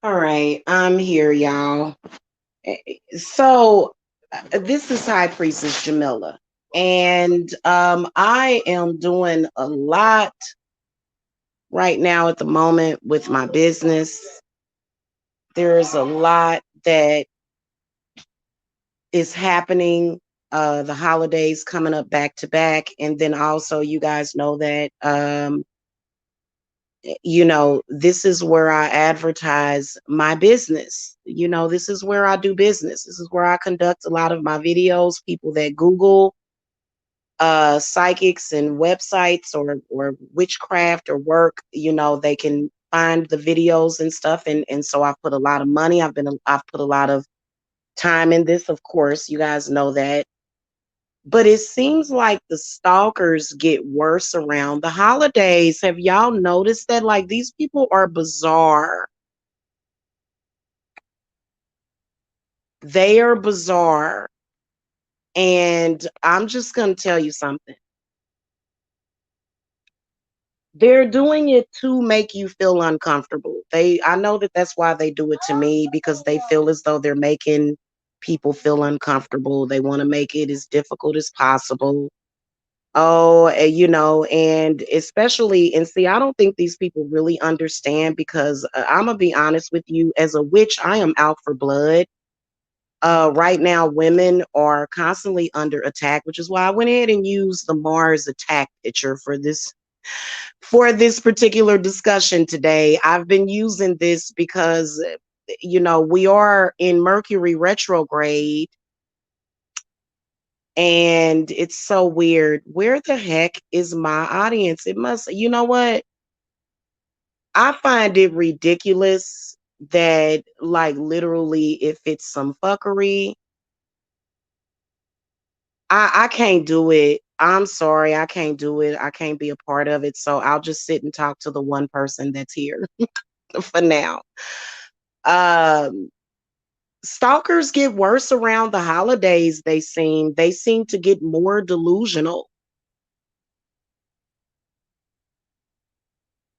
All right, I'm here, y'all. So, this is High Priestess Jamila, and I am doing a lot right now at the moment with my business. There's a lot that is happening. The holidays coming up back to back, and then also you guys know that this is where I advertise my business. This is where I do business. This is where I conduct a lot of my videos. People that Google psychics and websites or witchcraft or work, they can find the videos and stuff. And so I've put a lot of money. I've put a lot of time in this, of course. You guys know that. But it seems like the stalkers get worse around the holidays. Have y'all noticed that? Like, these people are bizarre. They are bizarre. And I'm just going to tell you something. They're doing it to make you feel uncomfortable. I know that that's why they do it to me, because they feel as though they're making people feel uncomfortable. They want to make it as difficult as possible. Oh, and especially, and see, I don't think these people really understand, because I'm gonna be honest with you, as a witch, I am out for blood. Right now, women are constantly under attack, which is why I went ahead and used the Mars attack picture for this particular discussion today. I've been using this because, we are in Mercury retrograde. And it's so weird. Where the heck is my audience? It must, you know what? I find it ridiculous that, like, literally, if it's some fuckery, I can't do it. I'm sorry, I can't do it. I can't be a part of it. So I'll just sit and talk to the one person that's here for now. Um, Stalkers get worse around the holidays, they seem to get more delusional.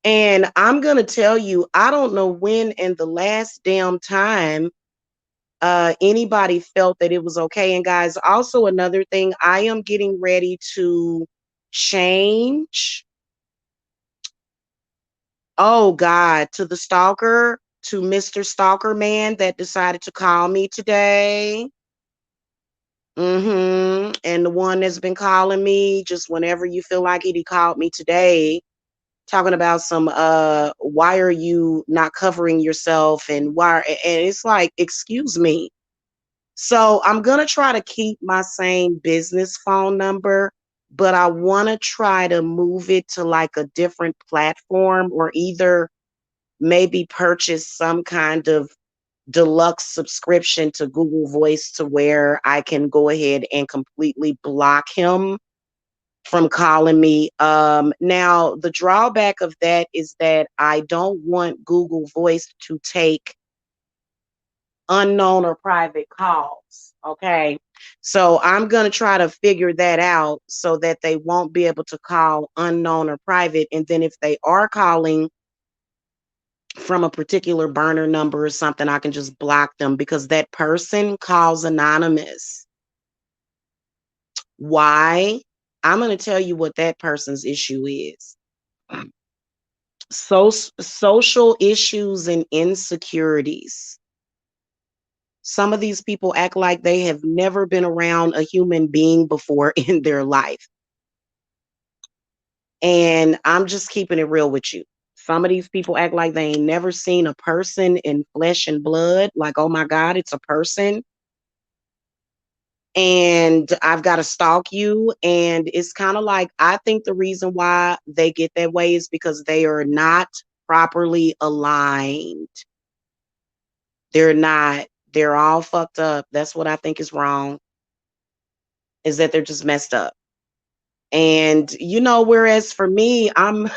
And I'm going to tell you, I don't know when in the last damn time anybody felt that it was okay. And guys, also another thing, I am getting ready to change. Oh God, to the stalker, to Mr. Stalker Man that decided to call me today. And the one that's been calling me just whenever you feel like it, he called me today talking about some why are you not covering yourself, and it's like, excuse me. So I'm gonna try to keep my same business phone number, but I want to try to move it to like a different platform, or either maybe purchase some kind of deluxe subscription to Google Voice, to where I can go ahead and completely block him from calling me. Now, the drawback of that is that I don't want Google Voice to take unknown or private calls. Okay. So I'm going to try to figure that out so that they won't be able to call unknown or private. And then if they are calling from a particular burner number or something, I can just block them, because that person calls anonymous. Why? I'm going to tell you what that person's issue is. Social issues and insecurities. Some of these people act like they have never been around a human being before in their life. And I'm just keeping it real with you. Some of these people act like they ain't never seen a person in flesh and blood. Like, oh my God, it's a person. And I've got to stalk you. And it's kind of like, I think the reason why they get that way is because they are not properly aligned. They're not, they're all fucked up. That's what I think is wrong, is that they're just messed up. And, whereas for me, I'm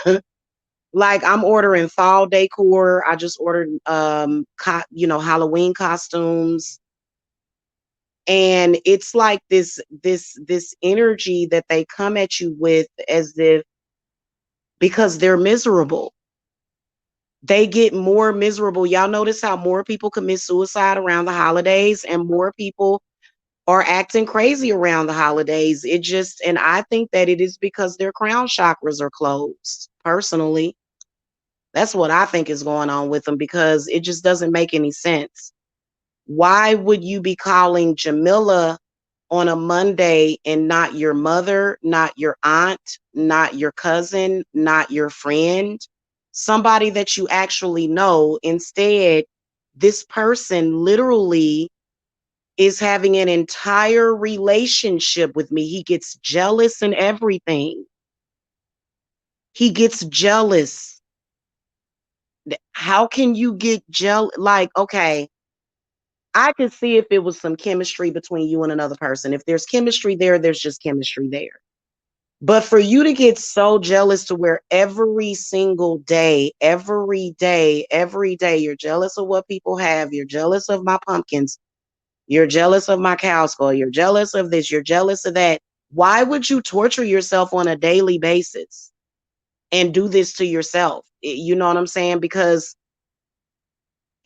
like, I'm ordering fall decor. I just ordered, Halloween costumes. And it's like this energy that they come at you with, as if, because they're miserable. they get more miserable. Y'all notice how more people commit suicide around the holidays and more people are acting crazy around the holidays. It just, and I think that it is because their crown chakras are closed. Personally, that's what I think is going on with them, because it just doesn't make any sense. Why would you be calling Jamila on a Monday and not your mother, not your aunt, not your cousin, not your friend, somebody that you actually know? Instead, this person literally is having an entire relationship with me. He gets jealous and everything. He gets jealous. How can you get jealous? Like, okay, I could see if it was some chemistry between you and another person. If there's chemistry there, there's just chemistry there. But for you to get so jealous to where every single day, every day, you're jealous of what people have, you're jealous of my pumpkins, you're jealous of my cow skull, you're jealous of this, you're jealous of that. Why would you torture yourself on a daily basis and do this to yourself? You know what I'm saying? Because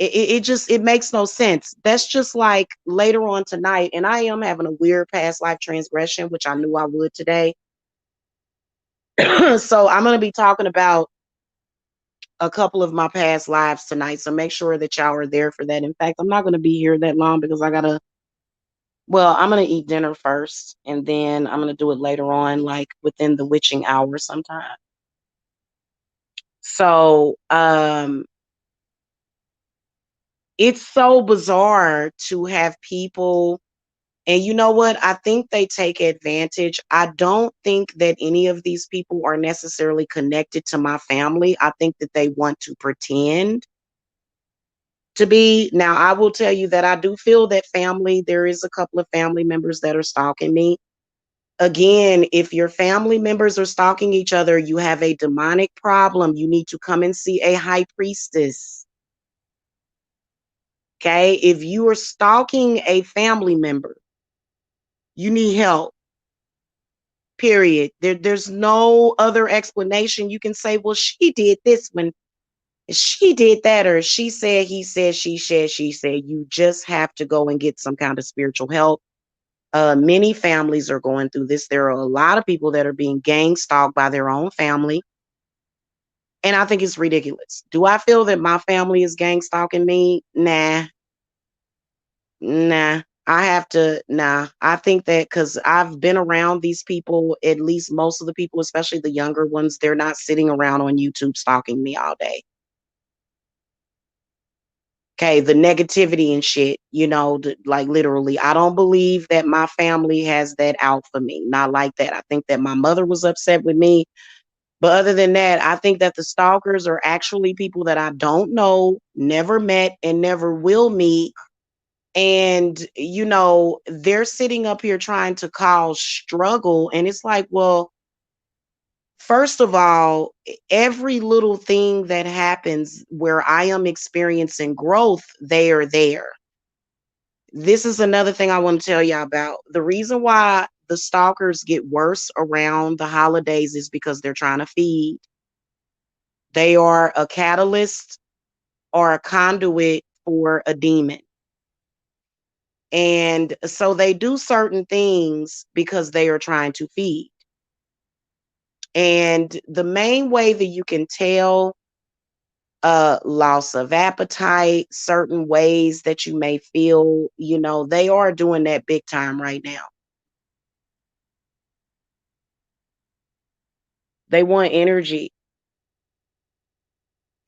it just, it makes no sense. That's just like later on tonight, and I am having a weird past life transgression, which I knew I would today. So I'm going to be talking about a couple of my past lives tonight. So make sure that y'all are there for that. In fact, I'm not going to be here that long because I got to, well, I'm going to eat dinner first and then I'm going to do it later on, like within the witching hour sometime. So, it's so bizarre to have people, and you know what? I think they take advantage. I don't think that any of these people are necessarily connected to my family. I think that they want to pretend to be. Now, I will tell you that I do feel that family, there is a couple of family members that are stalking me. Again, if your family members are stalking each other, you have a demonic problem. You need to come and see a high priestess. Okay? If you are stalking a family member, you need help. Period. There's no other explanation. You can say, well, she did this when she did that, or she said, he said, she said, she said. You just have to go and get some kind of spiritual help. Many families are going through this. There are a lot of people that are being gang stalked by their own family. And I think it's ridiculous. Do I feel that my family is gang stalking me? Nah. Nah. I have to, nah. I think that because I've been around these people, at least most of the people, especially the younger ones, they're not sitting around on YouTube stalking me all day. Okay, the negativity and shit, you know, like literally, I don't believe that my family has that out for me. Not like that. I think that my mother was upset with me. But other than that, I think that the stalkers are actually people that I don't know, never met, and never will meet. And, you know, they're sitting up here trying to cause struggle. And it's like, well, first of all, every little thing that happens where I am experiencing growth, they are there. This is another thing I want to tell y'all about. The reason why the stalkers get worse around the holidays is because they're trying to feed. They are a catalyst or a conduit for a demon. And so they do certain things because they are trying to feed. And the main way that you can tell loss of appetite, certain ways that you may feel, you know, they are doing that big time right now. They want energy.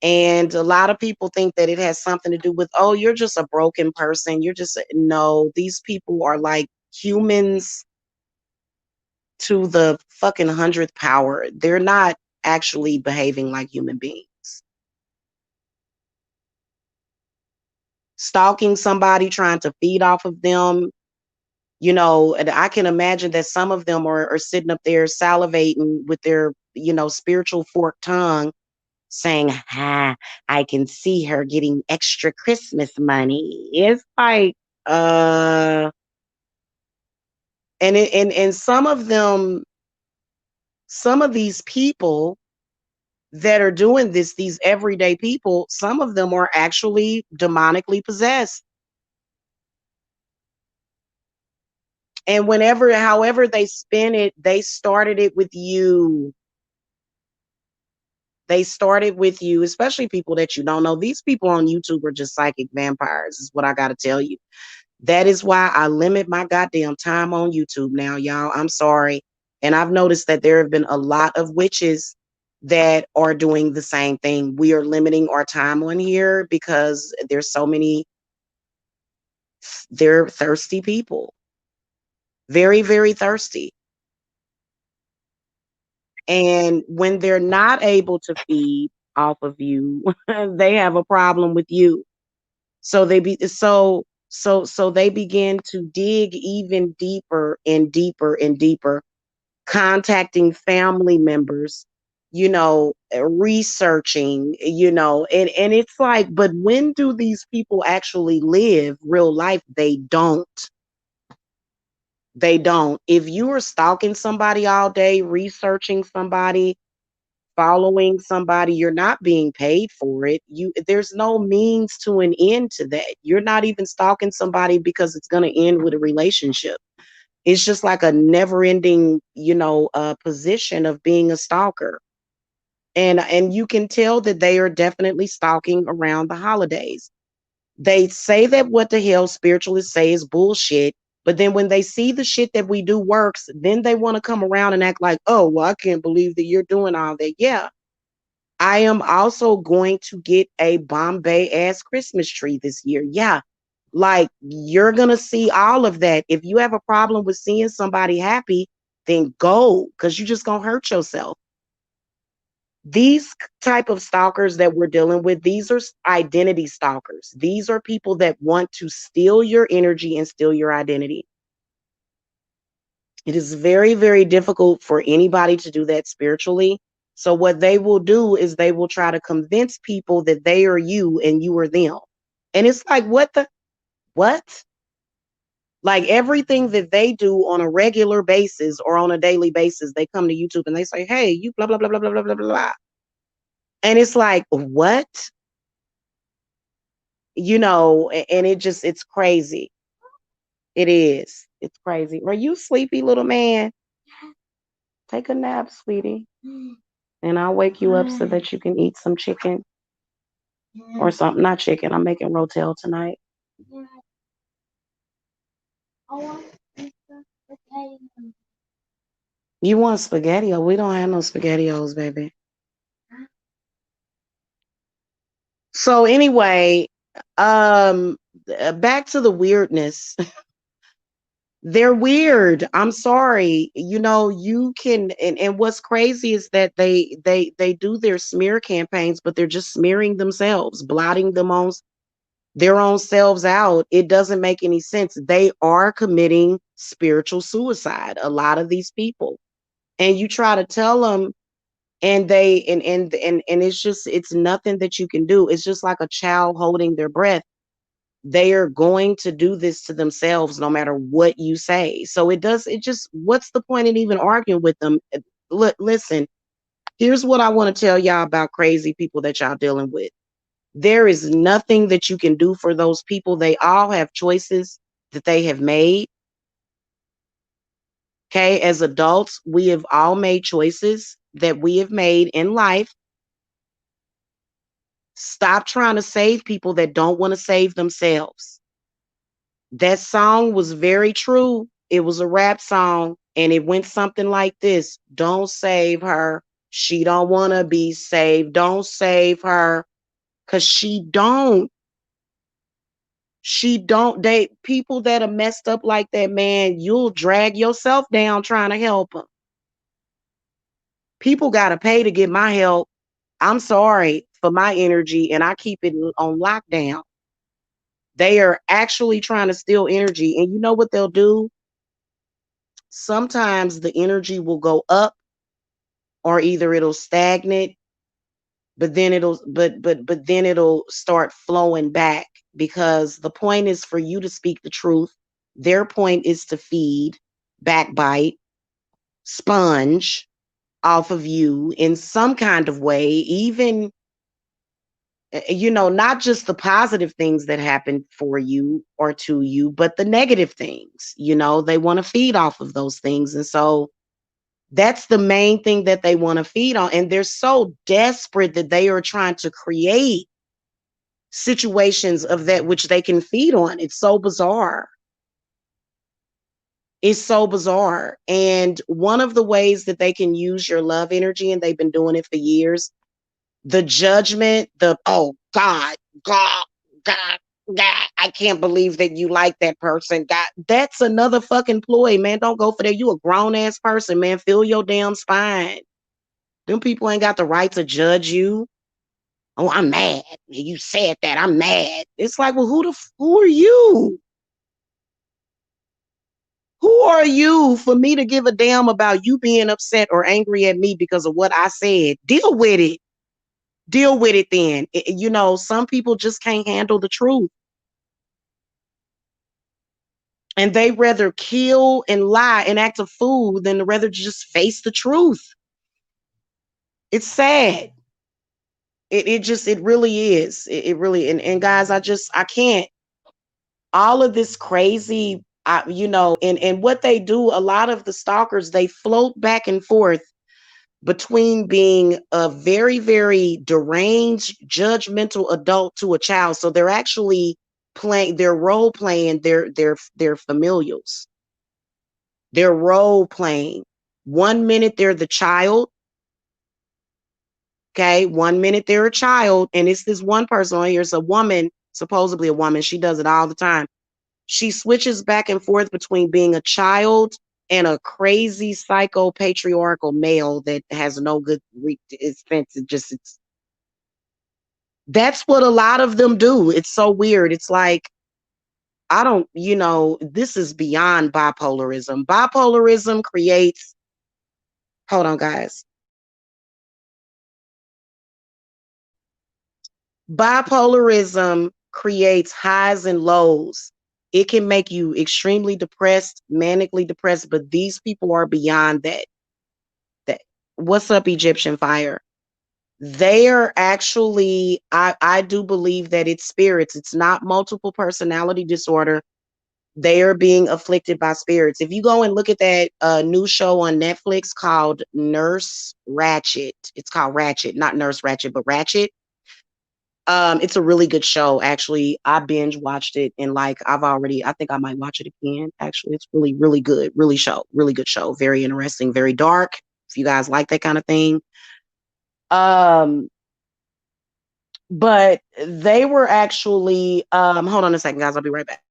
And a lot of people think that it has something to do with, oh, you're just a broken person. You're just, no, these people are like humans to the fucking 100th power. They're not actually behaving like human beings. Stalking somebody, trying to feed off of them, you know, and I can imagine that some of them are sitting up there salivating with their, you know, spiritual forked tongue saying, "Ha, I can see her getting extra Christmas money." It's like, and some of them, some of these people, that are doing this, these everyday people, some of them are actually demonically possessed. And however they spin it, they started it with you. They started with you, especially people that you don't know. These people on YouTube are just psychic vampires, is what I got to tell you. That is why I limit my goddamn time on YouTube now, y'all. I'm sorry. And I've noticed that there have been a lot of witches that are doing the same thing. We are limiting our time on here because there's so many, they're thirsty people. Very, very thirsty. And when they're not able to feed off of you, they have a problem with you. So they begin to dig even deeper and deeper and deeper, contacting family members, researching, and it's like, but when do these people actually live real life? They don't. They don't. If you are stalking somebody all day, researching somebody, following somebody, you're not being paid for it. There's no means to an end to that. You're not even stalking somebody because it's going to end with a relationship. It's just like a never-ending, position of being a stalker. And you can tell that they are definitely stalking around the holidays. They say that what the hell spiritualists say is bullshit, but then when they see the shit that we do works, then they want to come around and act like, oh, well, I can't believe that you're doing all that. Yeah, I am also going to get a Bombay ass Christmas tree this year. Yeah. Like, you're going to see all of that. If you have a problem with seeing somebody happy, then go, because you're just going to hurt yourself. These type of stalkers that we're dealing with, these are identity stalkers. These are people that want to steal your energy and steal your identity. It is very, very difficult for anybody to do that spiritually. So what they will do is they will try to convince people that they are you and you are them. And it's like, what? Like, everything that they do on a regular basis or on a daily basis, they come to YouTube and they say, hey, you blah, blah, blah, blah, blah, blah, blah, blah. And it's like, what? And it's crazy. It is. It's crazy. Are you sleepy, little man? Take a nap, sweetie. And I'll wake you up so that you can eat some chicken or something. Not chicken. I'm making rotel tonight. You want spaghetti? We don't have no spaghettios, baby. So anyway, back to the weirdness. They're weird. I'm sorry. You can, and what's crazy is that they do their smear campaigns, but they're just smearing themselves, blotting their own selves out. It doesn't make any sense. They are committing spiritual suicide, a lot of these people. And you try to tell them, and it's nothing that you can do. It's just like a child holding their breath. They are going to do this to themselves no matter what you say. So what's the point in even arguing with them? Listen, here's what I want to tell y'all about crazy people that y'all dealing with. There is nothing that you can do for those people. They all have choices that they have made. Okay, as adults, we have all made choices that we have made in life. Stop trying to save people that don't want to save themselves. That song was very true. It was a rap song, and it went something like this: don't save her. She don't want to be saved. Don't save her, because she don't. They people that are messed up like that, man, you'll drag yourself down trying to help them. People got to pay to get my help. I'm sorry for my energy, and I keep it on lockdown. They are actually trying to steal energy. And you know what they'll do? Sometimes the energy will go up, or either it'll stagnate, but then it'll start flowing back, because the point is for you to speak the truth. Their point is to feed, backbite, sponge, off of you in some kind of way, even, not just the positive things that happen for you or to you, but the negative things. They want to feed off of those things. And so that's the main thing that they want to feed on. And they're so desperate that they are trying to create situations of that which they can feed on. It's so bizarre. It's so bizarre. And one of the ways that they can use your love energy, and they've been doing it for years, the judgment, oh God, God, God, God, I can't believe that you like that person. God, that's another fucking ploy, man. Don't go for that. You a grown ass person, man. Feel your damn spine. Them people ain't got the right to judge you. Oh, I'm mad. You said that. I'm mad. It's like, well, who are you? Who are you for me to give a damn about you being upset or angry at me because of what I said? Deal with it. Deal with it then. Some people just can't handle the truth. And they rather kill and lie and act a fool than to rather just face the truth. It's sad. It really is. It really, and guys, I can't, all of this crazy, and what they do, a lot of the stalkers, they float back and forth between being a very, very deranged, judgmental adult to a child. So they're actually they're role playing their familials. They're role playing. 1 minute they're the child. Okay. 1 minute they're a child. And it's this one person on here. It's a woman, supposedly a woman. She does it all the time. She switches back and forth between being a child and a crazy psycho patriarchal male that has no good sense. That's what a lot of them do. It's so weird. It's like, I don't, this is beyond bipolarism. Bipolarism creates, hold on, guys. Bipolarism creates highs and lows. It can make you extremely depressed, manically depressed, but these people are beyond that. What's up, Egyptian Fire? They are actually, I do believe that it's spirits. It's not multiple personality disorder. They are being afflicted by spirits. If you go and look at that new show on Netflix called Nurse Ratched, it's called Ratched, not Nurse Ratched, but Ratched. It's a really good show, actually. I binge watched it, and like I think I might watch it again. Actually, it's really, really good. Really good show. Very interesting, very dark. If you guys like that kind of thing. But they were actually, hold on a second, guys. I'll be right back.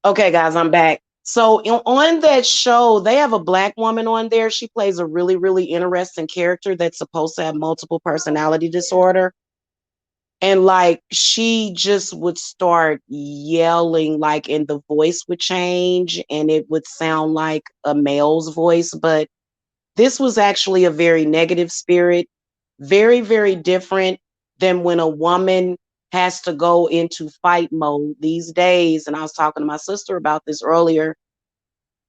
Okay, guys, I'm back. So on that show, they have a black woman on there. She plays a really, really interesting character that's supposed to have multiple personality disorder. And like she just would start yelling, like, and the voice would change and it would sound like a male's voice. But this was actually a very negative spirit, very, very different than when a woman has to go into fight mode these days. And I was talking to my sister about this earlier.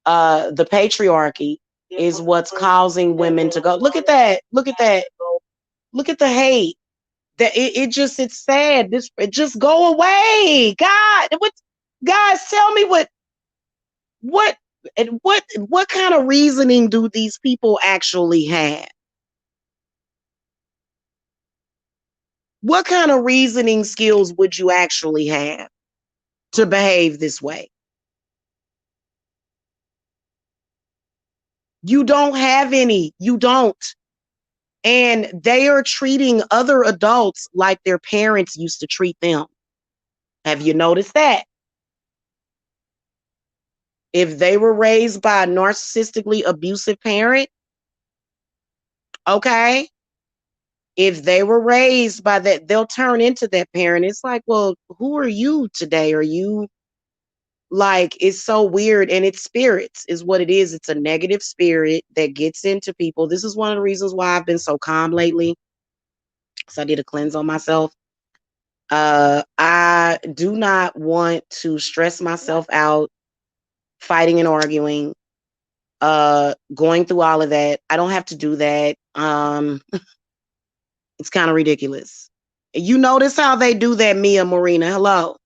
The patriarchy is what's causing women to go. Look at that. Look at that. Look at the hate. That it's sad. It just go away. God, what, guys, tell me what what kind of reasoning do these people actually have? What kind of reasoning skills would you actually have to behave this way? You don't have any. You don't. And they are treating other adults like their parents used to treat them. Have you noticed that? If they were raised by a narcissistically abusive parent, okay. If they were raised by that, they'll turn into that parent. It's like, well, who are you today? Are you like, it's so weird. And it's spirits, is what it is. It's a negative spirit that gets into people. This is one of the reasons why I've been so calm lately. So I did a cleanse on myself. I do not want to stress myself out fighting and arguing, going through all of that. I don't have to do that. It's kind of ridiculous. You notice how they do that, Mia Marina. Hello.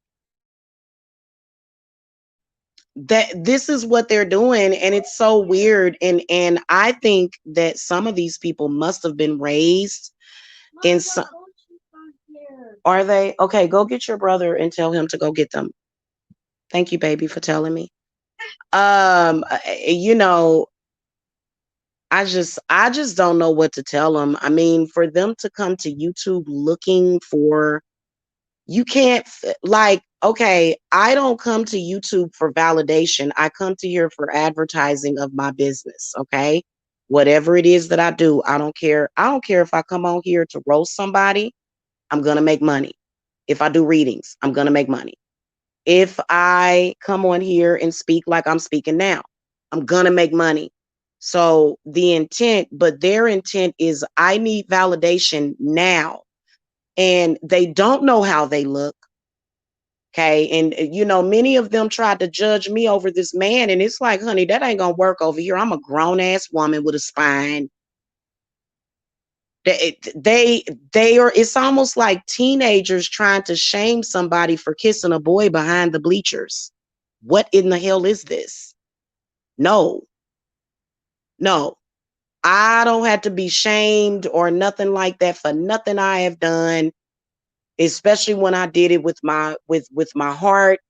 That this is what they're doing, and it's so weird. And I think that some of these people must have been raised in some. Are they okay? Go get your brother and tell him to go get them. Thank you, baby, for telling me. You know, I just don't know what to tell them. I mean, for them to come to YouTube looking for, you can't like, okay, I don't come to YouTube for validation. I come to here for advertising of my business, okay? Whatever it is that I do, I don't care. I don't care if I come on here to roast somebody, I'm going to make money. If I do readings, I'm going to make money. If I come on here and speak like I'm speaking now, I'm going to make money. So the intent, but their intent is I need validation now. And they don't know how they look. Okay. And, many of them tried to judge me over this man. And it's like, honey, that ain't going to work over here. I'm a grown ass woman with a spine. They are, it's almost like teenagers trying to shame somebody for kissing a boy behind the bleachers. What in the hell is this? No, no. I don't have to be shamed or nothing like that for nothing I have done, especially when I did it with my heart.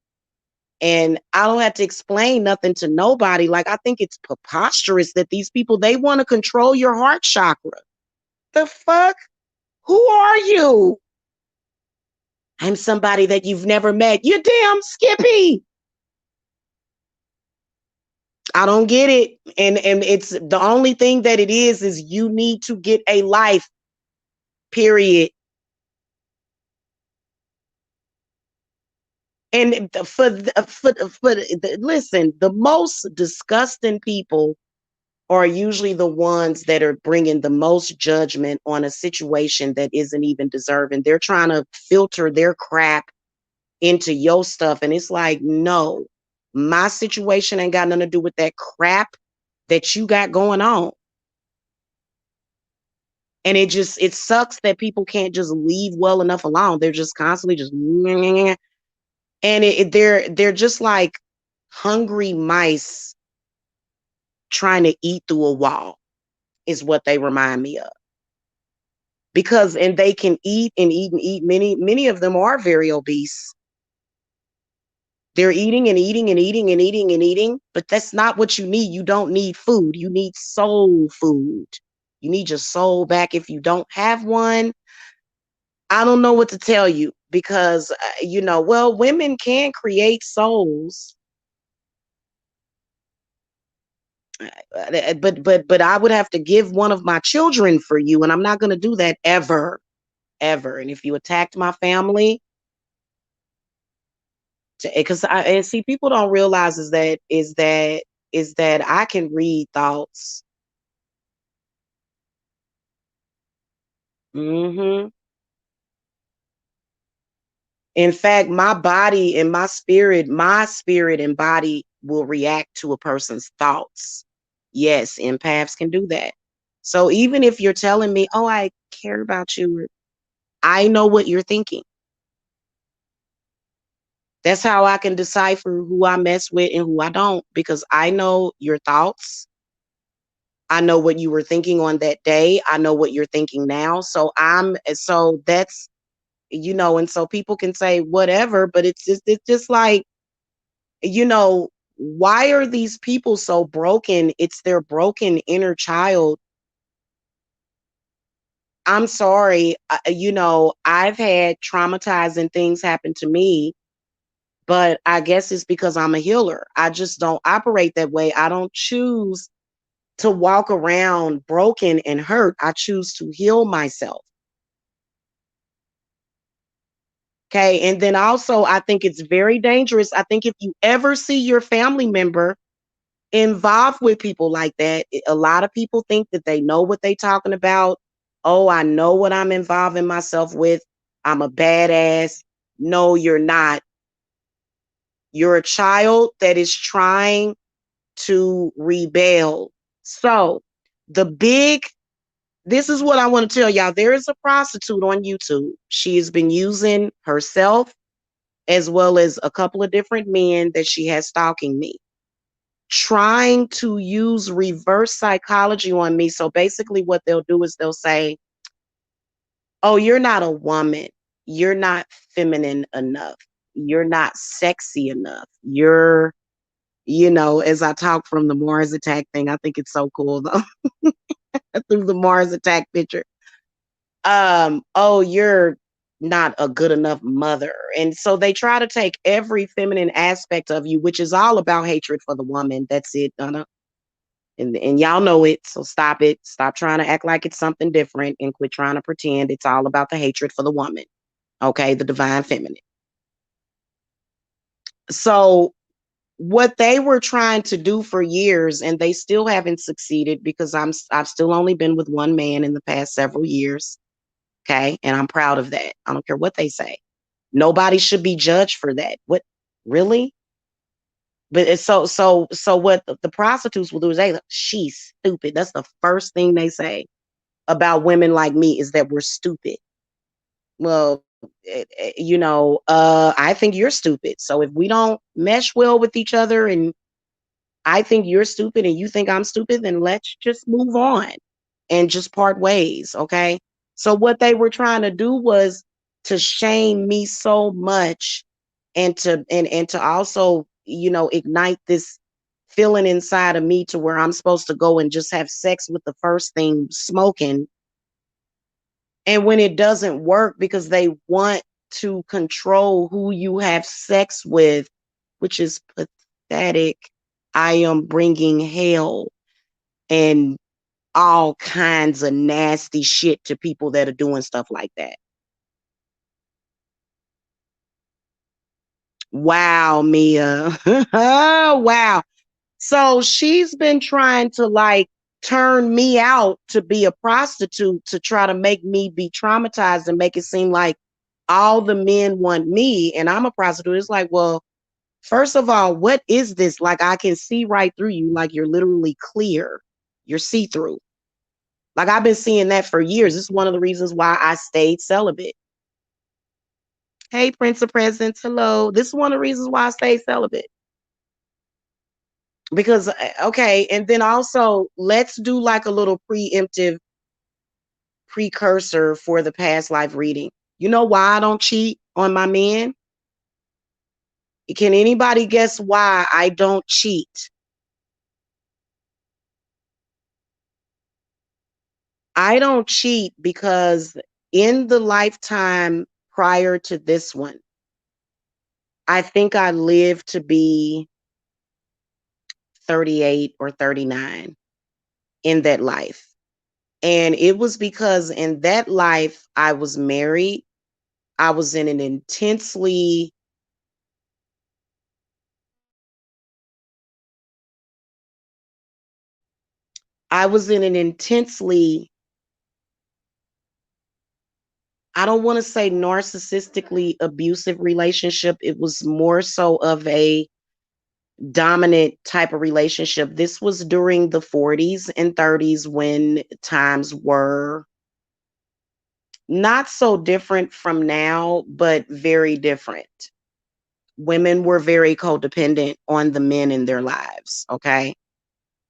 And I don't have to explain nothing to nobody. Like, I think it's preposterous that these people, they want to control your heart chakra. The fuck? Who are you? I'm somebody that you've never met. You damn Skippy. I don't get it. And it's the only thing that it is you need to get a life, period. And listen, the most disgusting people are usually the ones that are bringing the most judgment on a situation that isn't even deserving. They're trying to filter their crap into your stuff. And it's like, no, my situation ain't got nothing to do with that crap that you got going on. And it sucks that people can't just leave well enough alone. They're just constantly just, and they're just like hungry mice trying to eat through a wall is what they remind me of. Because, and they can eat and eat and eat. Many of them are very obese. They're eating and eating and eating and eating and eating, but that's not what you need. You don't need food. You need soul food. You need your soul back. If you don't have one, I don't know what to tell you because, well, women can create souls. But I would have to give one of my children for you, and I'm not going to do that ever, ever. And if you attacked my family, because I and see people don't realize is that I can read thoughts. Hmm. In fact, my body and my spirit and body will react to a person's thoughts. Yes, empaths can do that. So even if you're telling me, "Oh, I care about you," I know what you're thinking. That's how I can decipher who I mess with and who I don't, because I know your thoughts. I know what you were thinking on that day. I know what you're thinking now. So that's, and so people can say whatever, but it's just like, why are these people so broken? It's their broken inner child. I'm sorry. I've had traumatizing things happen to me, but I guess it's because I'm a healer. I just don't operate that way. I don't choose to walk around broken and hurt. I choose to heal myself. Okay. And then also, I think it's very dangerous. I think if you ever see your family member involved with people like that, a lot of people think that they know what they're talking about. Oh, I know what I'm involving myself with. I'm a badass. No, you're not. You're a child that is trying to rebel. So, the big this is what I want to tell y'all. There is a prostitute on YouTube. She has been using herself as well as a couple of different men that she has stalking me, trying to use reverse psychology on me. So basically, what they'll do is they'll say, oh, you're not a woman. You're not feminine enough. You're not sexy enough. As I talk from the Mars attack thing, I think it's so cool though. Through the Mars attack picture. Oh, you're not a good enough mother. And so they try to take every feminine aspect of you, which is all about hatred for the woman. That's it, Donna. And y'all know it. So stop it. Stop trying to act like it's something different and quit trying to pretend it's all about the hatred for the woman. Okay, the divine feminine. So what they were trying to do for years, and they still haven't succeeded because I've still only been with one man in the past several years. Okay. And I'm proud of that. I don't care what they say. Nobody should be judged for that. What really? But it's so what the prostitutes will do is they she's stupid. That's the first thing they say about women like me is that we're stupid. Well, I think you're stupid. So if we don't mesh well with each other and I think you're stupid and you think I'm stupid, then let's just move on and just part ways. Okay. So what they were trying to do was to shame me so much and to also, ignite this feeling inside of me to where I'm supposed to go and just have sex with the first thing smoking. And when it doesn't work because they want to control who you have sex with, which is pathetic. I am bringing hell and all kinds of nasty shit to people that are doing stuff like that. Wow, Mia. Wow. So she's been trying to like turn me out to be a prostitute to try to make me be traumatized and make it seem like all the men want me and I'm a prostitute. It's like, well, first of all, what is this? Like, I can see right through you, like you're literally clear. You're see-through. Like I've been seeing that for years. This is one of the reasons why I stayed celibate. Hey, Prince of Presents. Hello. This is one of the reasons why I stayed celibate. Because okay, and then also let's do like a little preemptive precursor for the past life reading. You know why I don't cheat on my men? Can anybody guess why I don't cheat? I don't cheat because in the lifetime prior to this one, I think I lived to be 38 or 39 in that life. And it was because in that life, I was married. I was in an intensely I was in an intensely, I don't want to say narcissistically abusive relationship. It was more so of a dominant type of relationship. This was during the 40s and 30s when times were not so different from now, but very different. Women were very codependent on the men in their lives. Okay.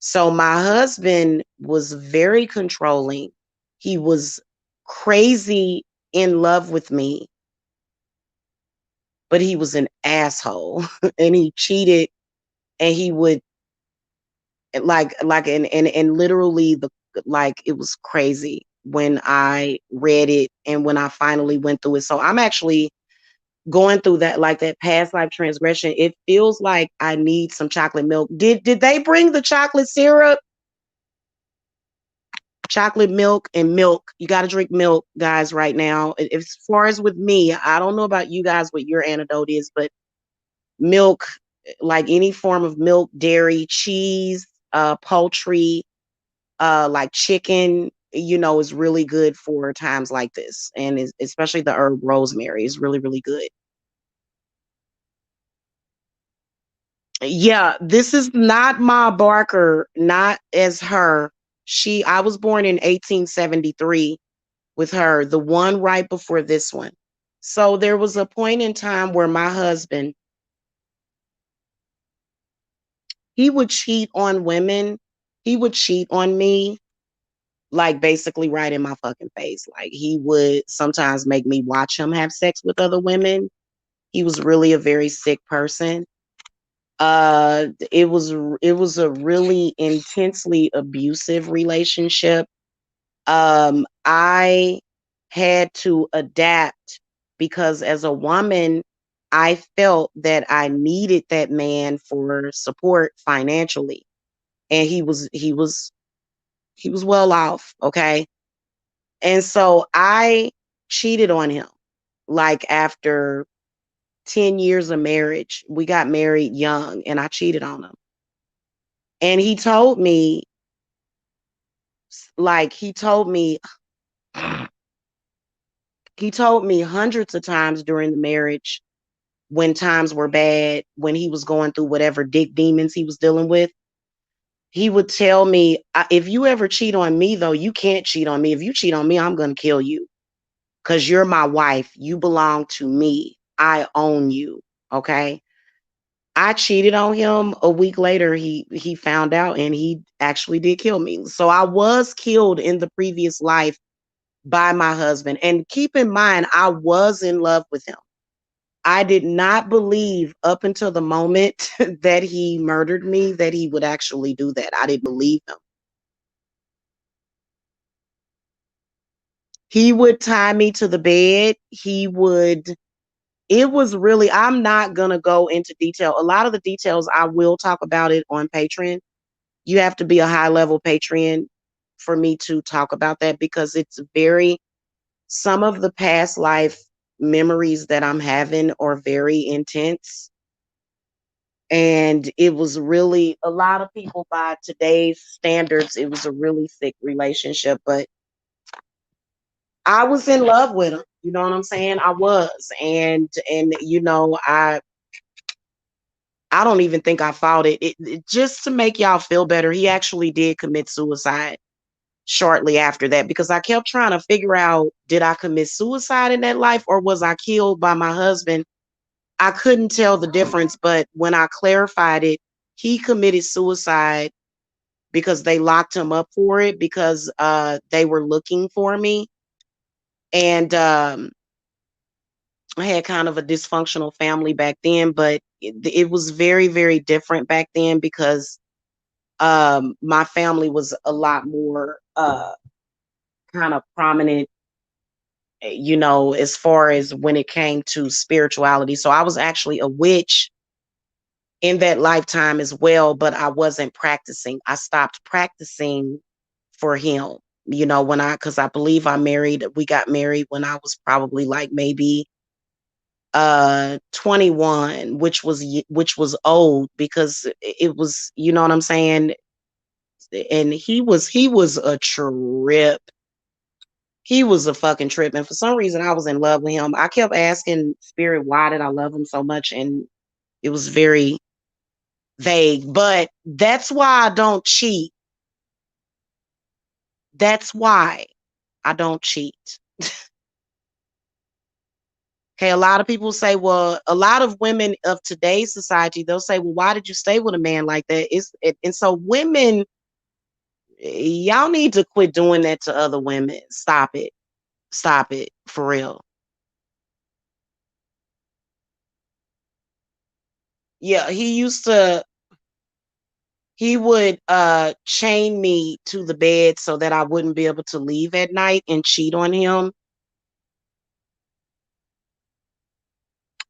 So my husband was very controlling. He was crazy in love with me, but he was an asshole and he cheated and he would like and literally the like it was crazy. when I read it and when I finally went through it. So I'm actually going through that, like that past life transgression. It feels like I need some chocolate milk. Did they bring the chocolate syrup? Chocolate milk and milk. You got to drink milk, guys, right now. As far as with me, I don't know about you guys what your antidote is, but milk, like any form of milk, dairy, cheese, poultry, like chicken, is really good for times like this. And especially the herb rosemary is really, really good. Yeah, this is not Ma Barker, not as her. I was born in 1873 with her, the one right before this one. So there was a point in time where my husband, he would cheat on women. He would cheat on me, like basically right in my fucking face. Like he would sometimes make me watch him have sex with other women. He was really a very sick person. It was a really intensely abusive relationship. I had to adapt because as a woman, I felt that I needed that man for support financially. And he was well off, okay? And so I cheated on him. Like after 10 years of marriage, we got married young and I cheated on him. And like he told me hundreds of times during the marriage when times were bad, when he was going through whatever dick demons he was dealing with. He would tell me, if you ever cheat on me, though, you can't cheat on me. If you cheat on me, I'm going to kill you because you're my wife. You belong to me. I own you. Okay. I cheated on him. A week later, he found out and he actually did kill me. So I was killed in the previous life by my husband. And keep in mind, I was in love with him. I did not believe up until the moment that he murdered me that he would actually do that. I didn't believe him. He would tie me to the bed. It was really, I'm not going to go into detail. A lot of the details, I will talk about it on Patreon. You have to be a high level Patreon for me to talk about that because some of the past life memories that I'm having are very intense. And it was really a lot of people by today's standards, it was a really sick relationship, but I was in love with him. You know what I'm saying? I was. And I don't even think I fought it. Just to make y'all feel better, he actually did commit suicide shortly after that because I kept trying to figure out, did I commit suicide in that life or was I killed by my husband? I couldn't tell the difference, but when I clarified it, he committed suicide because they locked him up for it because they were looking for me. And I had kind of a dysfunctional family back then, but it was very, very different back then because my family was a lot more kind of prominent, as far as when it came to spirituality. So I was actually a witch in that lifetime as well, but I wasn't practicing. I stopped practicing for him, because I believe we got married when I was probably like maybe 21, which was old because it was, you know what I'm saying? And he was a trip. He was a fucking trip. And for some reason I was in love with him. I kept asking spirit, why did I love him so much? And it was very vague, but that's why I don't cheat. That's why I don't cheat. Okay, a lot of people say, well, a lot of women of today's society, they'll say, well, why did you stay with a man like that? And so women, y'all need to quit doing that to other women. Stop it. Stop it for real. Yeah, He would chain me to the bed so that I wouldn't be able to leave at night and cheat on him.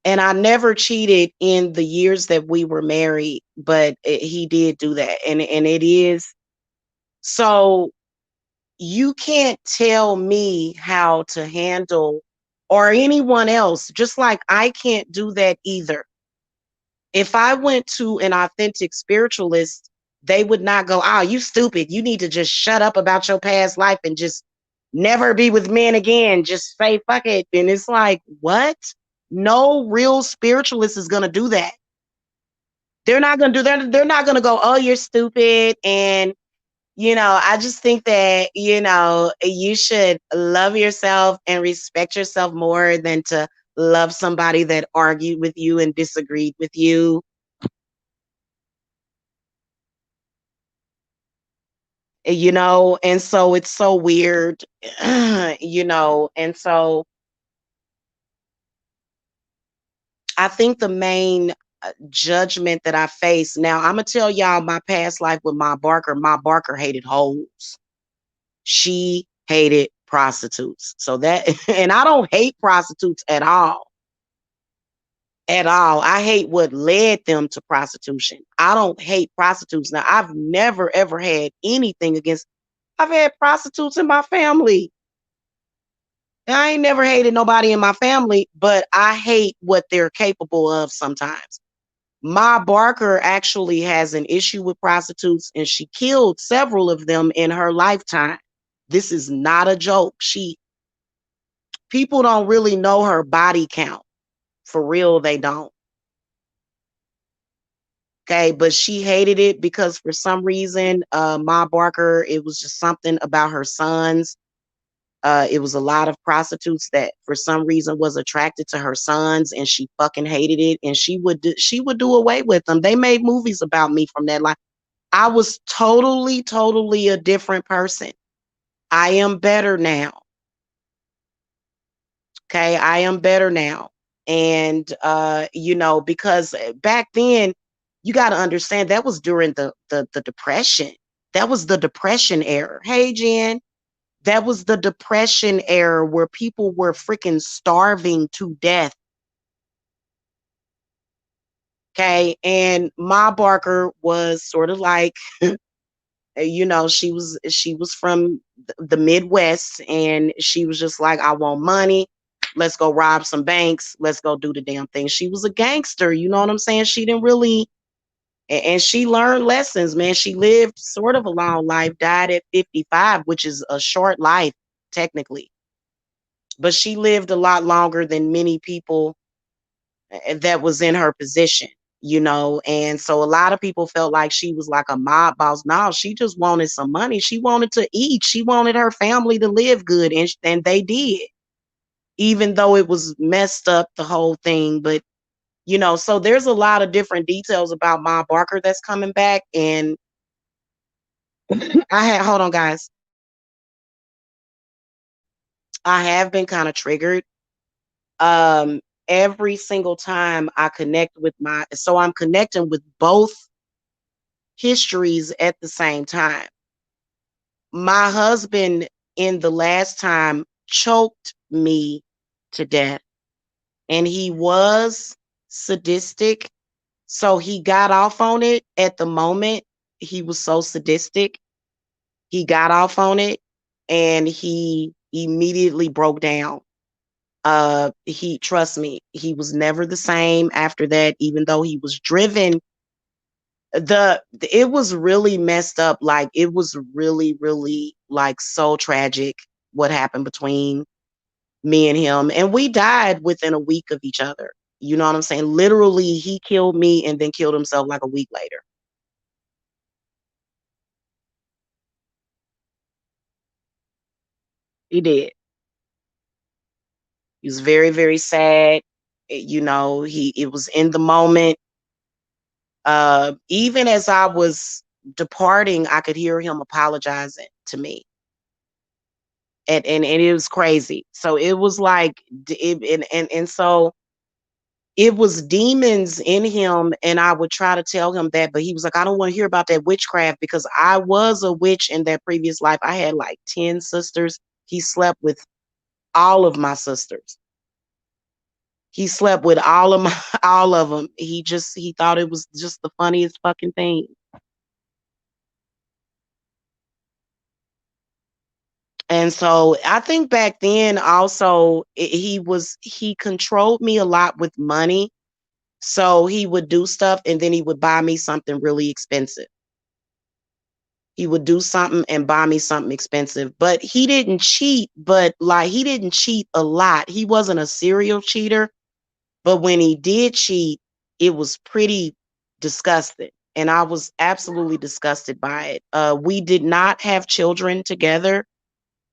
And I never cheated in the years that we were married, but he did do that. And it is so you can't tell me how to handle or anyone else, just like I can't do that either. If I went to an authentic spiritualist, they would not go, "Oh, you stupid. You need to just shut up about your past life and just never be with men again. Just say fuck it." And it's like, what? No real spiritualist is gonna do that. They're not gonna do that. They're not gonna go, "Oh, you're stupid." And I just think that, you should love yourself and respect yourself more than to love somebody that argued with you and disagreed with you. And so it's so weird. And so I think the main judgment that I face now, I'm gonna tell y'all my past life with my Barker. My Barker hated hoes. She hated prostitutes. So that, and I don't hate prostitutes at all. At all. I hate what led them to prostitution. I don't hate prostitutes. Now, I've never ever had anything against, I've had prostitutes in my family. I ain't never hated nobody in my family, but I hate what they're capable of sometimes. Ma Barker actually has an issue with prostitutes, and she killed several of them in her lifetime. This is not a joke. People don't really know her body count. For real, they don't. Okay, but she hated it because for some reason, Ma Barker, it was just something about her sons. It was a lot of prostitutes that for some reason was attracted to her sons, and she fucking hated it. And she would do away with them. They made movies about me from that life. I was totally, totally a different person. I am better now. Okay, I am better now. And because back then, you got to understand that was during the depression. That was the depression era. Hey, Jen. That was the depression era where people were freaking starving to death. Okay. And Ma Barker was sort of like, she was from the Midwest, and she was just like, I want money. Let's go rob some banks. Let's go do the damn thing. She was a gangster. You know what I'm saying? She didn't really, and she learned lessons, man. She lived sort of a long life, died at 55, which is a short life, technically. But she lived a lot longer than many people that was in her position. And so a lot of people felt like she was like a mob boss. No, she just wanted some money. She wanted to eat. She wanted her family to live good, and they did, even though it was messed up, the whole thing. But so there's a lot of different details about Ma Barker that's coming back. And hold on, guys, I have been kind of triggered. Every single time I connect with so I'm connecting with both histories at the same time. My husband, in the last time, choked me to death, and he was sadistic. So he got off on it at the moment. He was so sadistic. He got off on it, and he immediately broke down. Trust me, he was never the same after that, even though he was driven. It was really messed up. Like, it was really, really, like, so tragic what happened between me and him. And we died within a week of each other. You know what I'm saying? Literally, he killed me and then killed himself like a week later. He did. He was very, very sad. It was in the moment. Even as I was departing, I could hear him apologizing to me. And it was crazy. So it was like, and so it was demons in him, and I would try to tell him that, but he was like, I don't want to hear about that witchcraft because I was a witch in that previous life. I had like 10 sisters. He slept with all of my sisters. He slept with all of my all of them. He thought it was just the funniest fucking thing. And so I think back then also he controlled me a lot with money. So he would do stuff and then he would buy me something really expensive. He would do something and buy me something expensive. But he didn't cheat, but like he didn't cheat a lot. He wasn't a serial cheater, but when he did cheat, it was pretty disgusting. And I was absolutely disgusted by it. We did not have children together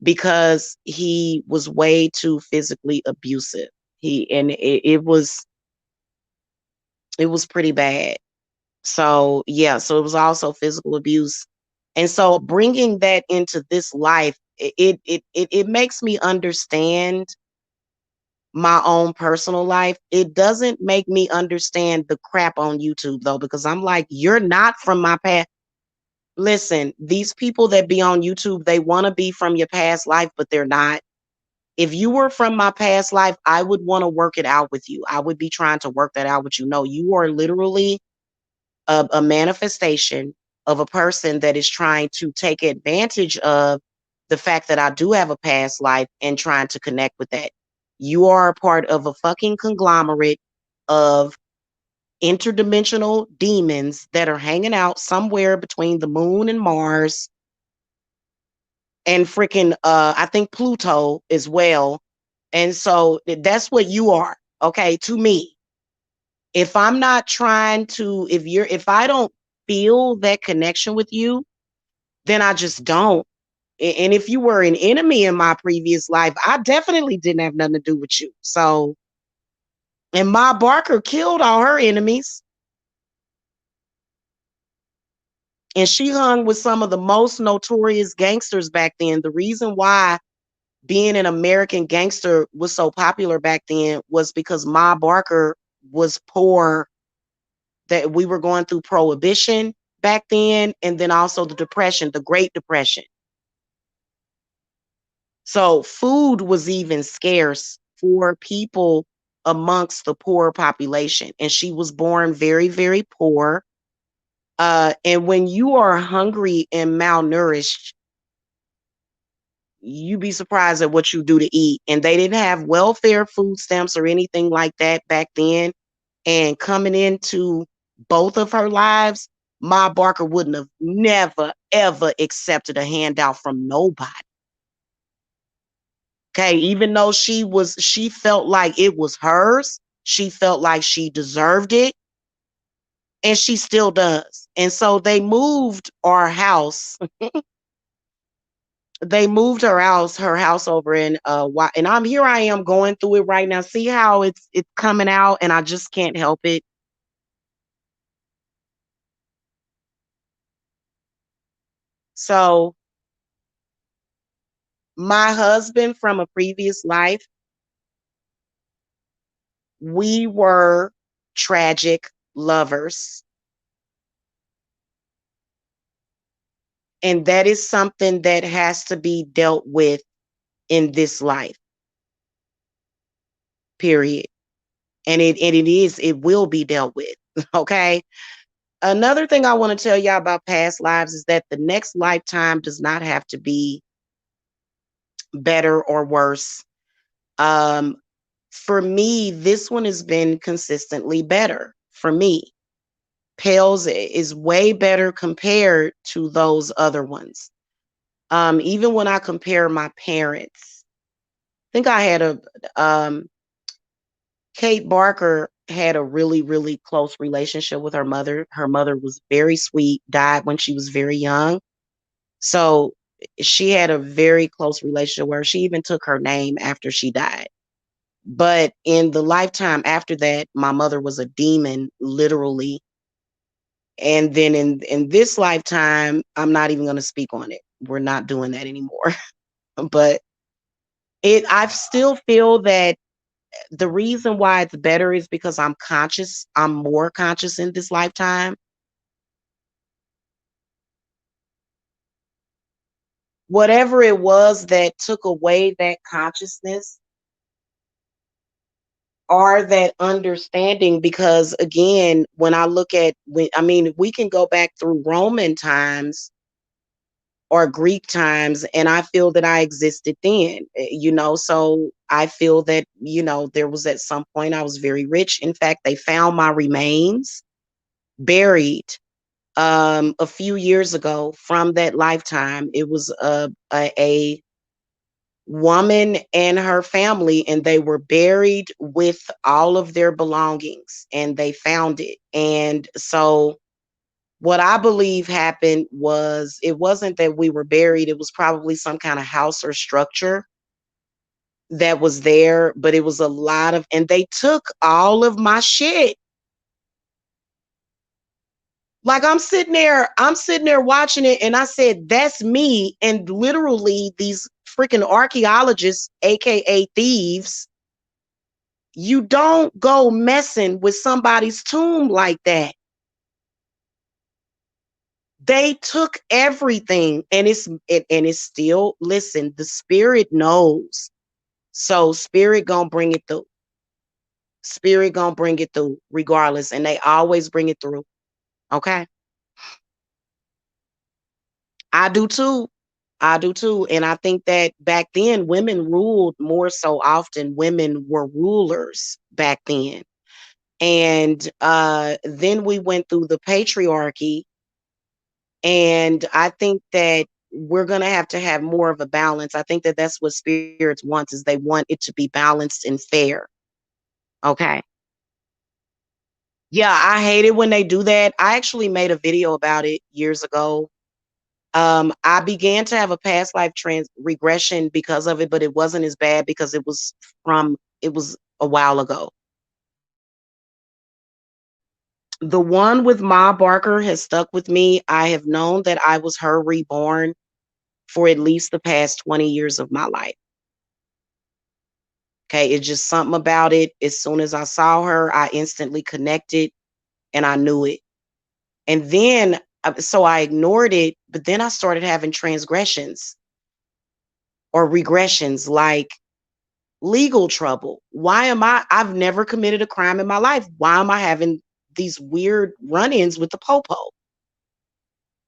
because he was way too physically abusive. It was pretty bad. So yeah, so it was also physical abuse. And so bringing that into this life, it makes me understand my own personal life. It doesn't make me understand the crap on YouTube though, because I'm like, you're not from my past. Listen, these people that be on YouTube, they want to be from your past life, but they're not. If you were from my past life, I would want to work it out with you. I would be trying to work that out with you. No, you are literally a manifestation of a person that is trying to take advantage of the fact that I do have a past life and trying to connect with that. You are a part of a fucking conglomerate of interdimensional demons that are hanging out somewhere between the moon and Mars and freaking I think Pluto as well. And so that's what you are, okay, to me. If I'm not trying to, if I don't feel that connection with you, then I just don't. And if you were an enemy in my previous life, I definitely didn't have nothing to do with you. So, and Ma Barker killed all her enemies. And she hung with some of the most notorious gangsters back then. The reason why being an American gangster was so popular back then was because Ma Barker was poor, that we were going through prohibition back then, and then also the depression, the Great Depression. So food was even scarce for people amongst the poor population. And she was born very, very poor. And when you are hungry and malnourished, you'd be surprised at what you do to eat. And they didn't have welfare food stamps or anything like that back then. And coming into both of her lives, Ma Barker wouldn't have never, ever accepted a handout from nobody. Okay, even though she felt like it was hers, she felt like she deserved it, and she still does. And so they moved our house. They moved her house over in and I am going through it right now. See how it's coming out, and I just can't help it. So my husband from a previous life, we were tragic lovers. And that is something that has to be dealt with in this life, period. And it will be dealt with. Okay. Another thing I want to tell y'all about past lives is that the next lifetime does not have to be better or worse. Um, for me, this one has been consistently better for me. Pales is way better compared to those other ones. Even when I compare my parents, I think I had Kate Barker had a really, really close relationship with her mother. Her mother was very sweet, died when she was very young. So she had a very close relationship where she even took her name after she died. But in the lifetime after that, my mother was a demon, literally. And then in this lifetime, I'm not even going to speak on it. We're not doing that anymore. But I still feel that the reason why it's better is because I'm more conscious in this lifetime. Whatever it was that took away that consciousness or that understanding, because again, when I look at, we can go back through Roman times or Greek times, and I feel that I existed then, so I feel that, there was at some point I was very rich. In fact, they found my remains buried a few years ago from that lifetime. It was a woman and her family, and they were buried with all of their belongings, and they found it. And so what I believe happened was, it wasn't that we were buried, it was probably some kind of house or structure that was there, but it was a lot of, and they took all of my shit. Like, I'm sitting there watching it, and I said, that's me. And literally, these freaking archaeologists, aka thieves, you don't go messing with somebody's tomb like that. They took everything, and it's still, listen, the spirit knows. So spirit gonna bring it through. Spirit gonna bring it through regardless, and they always bring it through. Okay. I do too. I do too. And I think that back then women ruled more so often. Women were rulers back then. And then we went through the patriarchy. And I think that we're going to have more of a balance. I think that that's what spirits want, is they want it to be balanced and fair. Okay. Yeah, I hate it when they do that. I actually made a video about it years ago. I began to have a past life regression because of it, but it wasn't as bad because it was a while ago. The one with Ma Barker has stuck with me. I have known that I was her reborn for at least the past 20 years of my life. Okay, it's just something about it. As soon as I saw her, I instantly connected and I knew it. And then, so I ignored it, but then I started having transgressions or regressions, like legal trouble. I've never committed a crime in my life. Why am I having these weird run-ins with the popo?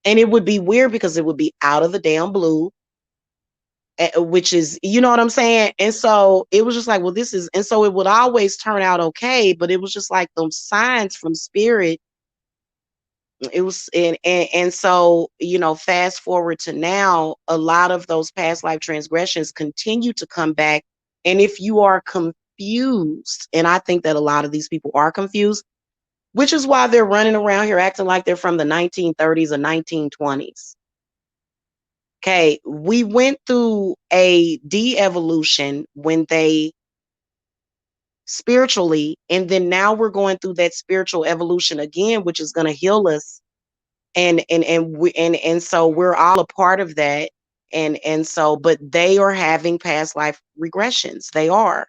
And it would be weird because it would be out of the damn blue, which is, you know what I'm saying? And so it was just like, well, and so it would always turn out okay, but it was just like those signs from spirit. It was, and so, fast forward to now, a lot of those past life transgressions continue to come back. And if you are confused, and I think that a lot of these people are confused, which is why they're running around here acting like they're from the 1930s or 1920s. Okay, we went through a de-evolution when they spiritually, and then now we're going through that spiritual evolution again, which is going to heal us. And so we're all a part of that. And so, but they are having past life regressions. They are.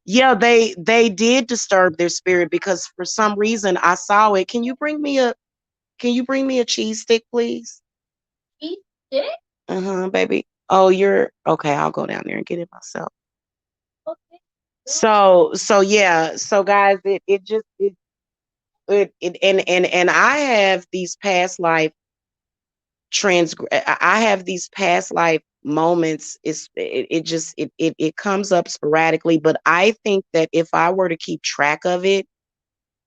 Yeah, they did disturb their spirit because for some reason I saw it. Can you bring me a cheese stick, please? Cheese stick? Uh-huh, baby. Oh, you're okay. I'll go down there and get it myself. Okay. So yeah. So guys, it just and I have these past life I have these past life moments. It comes up sporadically, but I think that if I were to keep track of it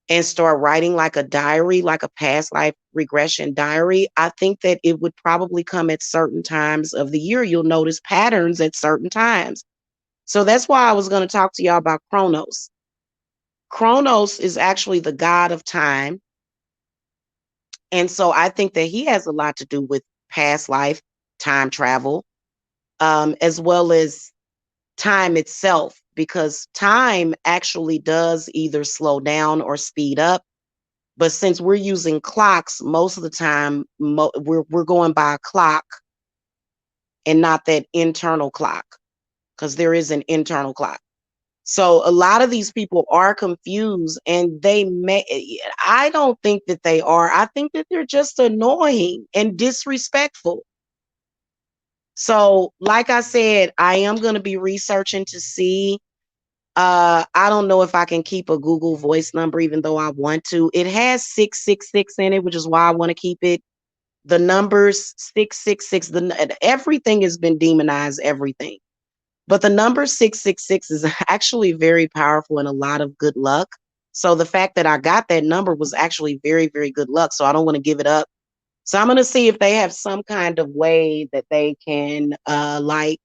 and start writing like a diary, like a past life regression diary, I think that it would probably come at certain times of the year. You'll notice patterns at certain times. So that's why I was going to talk to y'all about Kronos. Kronos is actually the god of time. And so I think that he has a lot to do with past life, time travel, as well as time itself, because time actually does either slow down or speed up. But since we're using clocks most of the time, we're going by a clock and not that internal clock. because there is an internal clock. So a lot of these people are confused, and I don't think that they are. I think that they're just annoying and disrespectful. So, like I said, I am going to be researching to see. I don't know if I can keep a Google voice number, even though I want to. It has 666 in it, which is why I want to keep it. The numbers 666, everything has been demonized, everything. But the number 666 is actually very powerful and a lot of good luck. So the fact that I got that number was actually very, very good luck. So I don't want to give it up. So I'm going to see if they have some kind of way that they can like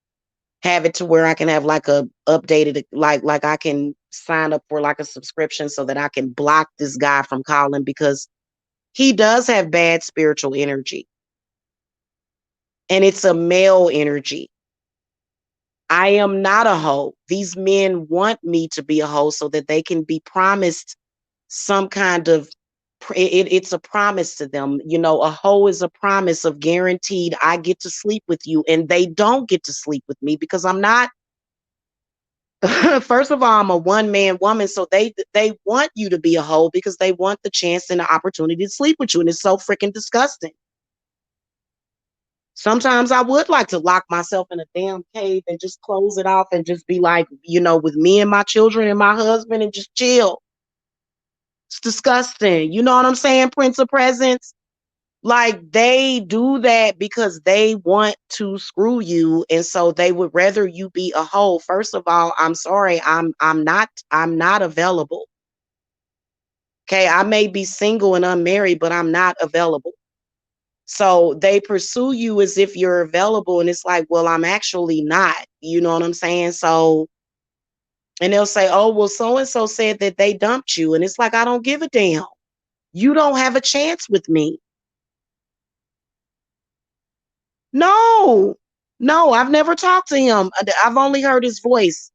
have it to where I can have like a updated, like I can sign up for like a subscription so that I can block this guy from calling, because he does have bad spiritual energy, and it's a male energy. I am not a hoe. These men want me to be a hoe so that they can be promised some kind of it's a promise to them. You know, a hoe is a promise of guaranteed I get to sleep with you, and they don't get to sleep with me because I'm not. First of all, I'm a one-man woman, so they want you to be a hoe because they want the chance and the opportunity to sleep with you, and it's so freaking disgusting. Sometimes I would like to lock myself in a damn cave and just close it off and just be like, you know, with me and my children and my husband and just chill. It's disgusting. You know what I'm saying, Prince of Presents? Like, they do that because they want to screw you, and so they would rather you be a hoe. First of all, I'm sorry, I'm not available. Okay, I may be single and unmarried, but I'm not available. So they pursue you as if you're available, and it's like, well, I'm actually not. You know what I'm saying? So, and they'll say, oh, well, so and so said that they dumped you, and it's like, I don't give a damn. You don't have a chance with me. No, no, I've never talked to him. I've only heard his voice.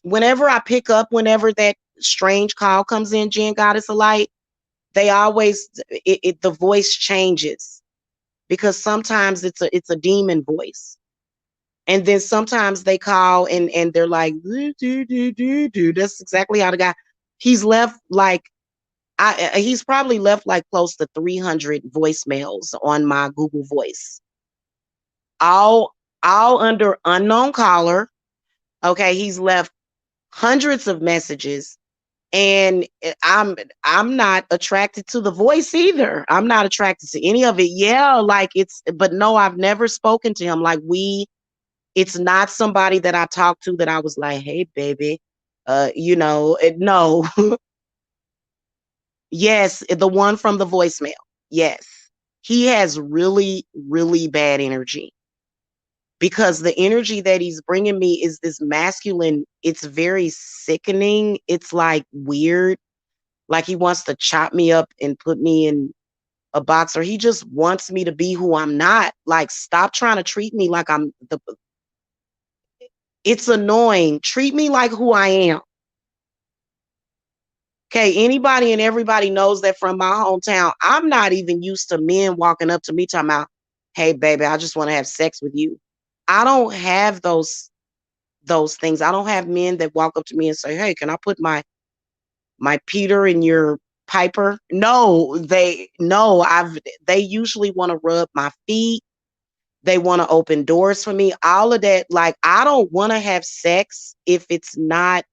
Whenever I pick up, whenever that strange call comes in, Jen Goddess of Light, they always the voice changes, because sometimes it's a demon voice. And then sometimes they call and they're like, "Do, do, do, do, do." That's exactly how the guy, he's left like, he's probably left like close to 300 voicemails on my Google Voice. All all under unknown caller. Okay, he's left hundreds of messages, and I'm not attracted to the voice either. I'm not attracted to any of it. Yeah, like but no, I've never spoken to him. Like, it's not somebody that I talked to that I was like, "Hey, baby," no. Yes, the one from the voicemail. Yes. He has really, really bad energy, because the energy that he's bringing me is this masculine. It's very sickening. It's like weird. Like, he wants to chop me up and put me in a box, or he just wants me to be who I'm not. Like, stop trying to treat me like it's annoying. Treat me like who I am. Okay, anybody and everybody knows that from my hometown. I'm not even used to men walking up to me talking about, "Hey, baby, I just want to have sex with you." I don't have those things. I don't have men that walk up to me and say, "Hey, can I put my Peter in your Piper?" No, they usually want to rub my feet. They want to open doors for me. All of that. Like, I don't want to have sex if it's not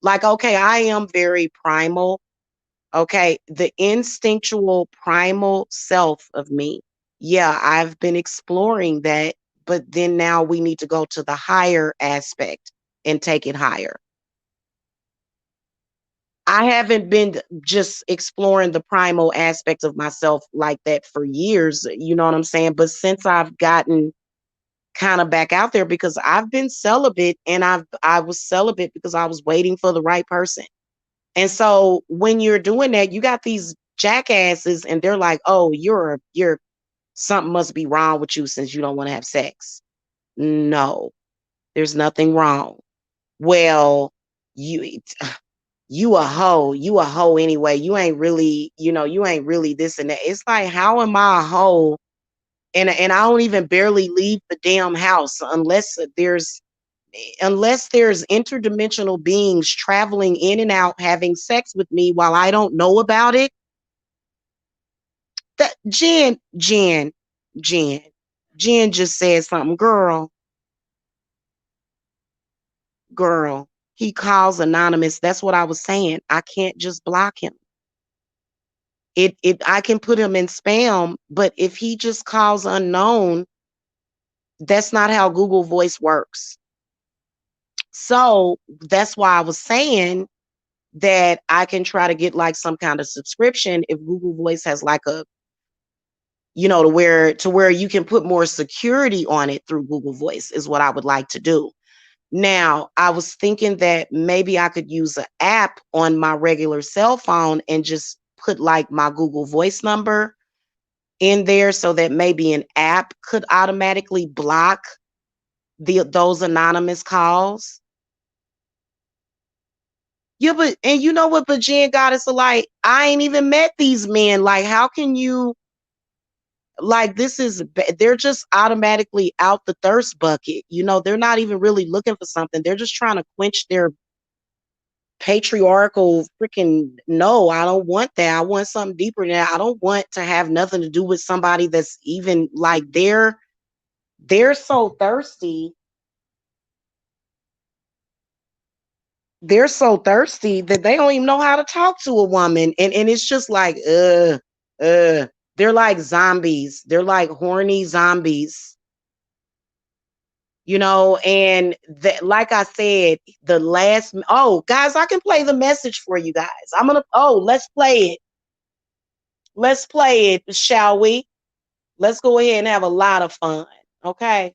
like, okay, I am very primal. Okay, the instinctual primal self of me. Yeah, I've been exploring that, but then now we need to go to the higher aspect and take it higher. I haven't been just exploring the primal aspect of myself like that for years, you know what I'm saying? But since I've gotten kind of back out there, because I've been celibate, and I was celibate because I was waiting for the right person. And so when you're doing that, you got these jackasses, and they're like, "Oh, you're something must be wrong with you since you don't want to have sex." No, there's nothing wrong. Well, you you a hoe. You a hoe anyway. You ain't really, you ain't really this and that. It's like, how am I a hoe And I don't even barely leave the damn house unless there's interdimensional beings traveling in and out having sex with me while I don't know about it. That Jen just said something. Girl, he calls anonymous. That's what I was saying. I can't just block him. I can put him in spam, but if he just calls unknown, that's not how Google Voice works. So that's why I was saying that I can try to get like some kind of subscription if Google Voice has like a, to where you can put more security on it through Google Voice is what I would like to do. Now, I was thinking that maybe I could use an app on my regular cell phone and just put like my Google Voice number in there so that maybe an app could automatically block those anonymous calls. Yeah, and you know what, but Jen Goddess, like, I ain't even met these men. Like, how can you, like, they're just automatically out the thirst bucket. They're not even really looking for something. They're just trying to quench their patriarchal freaking, no, I don't want that. I want something deeper than that. I don't want to have nothing to do with somebody that's even like they're so thirsty. They're so thirsty that they don't even know how to talk to a woman. And it's just like, they're like zombies. They're like horny zombies. And like I said, guys, I can play the message for you guys. Let's play it. Let's play it, shall we? Let's go ahead and have a lot of fun. Okay.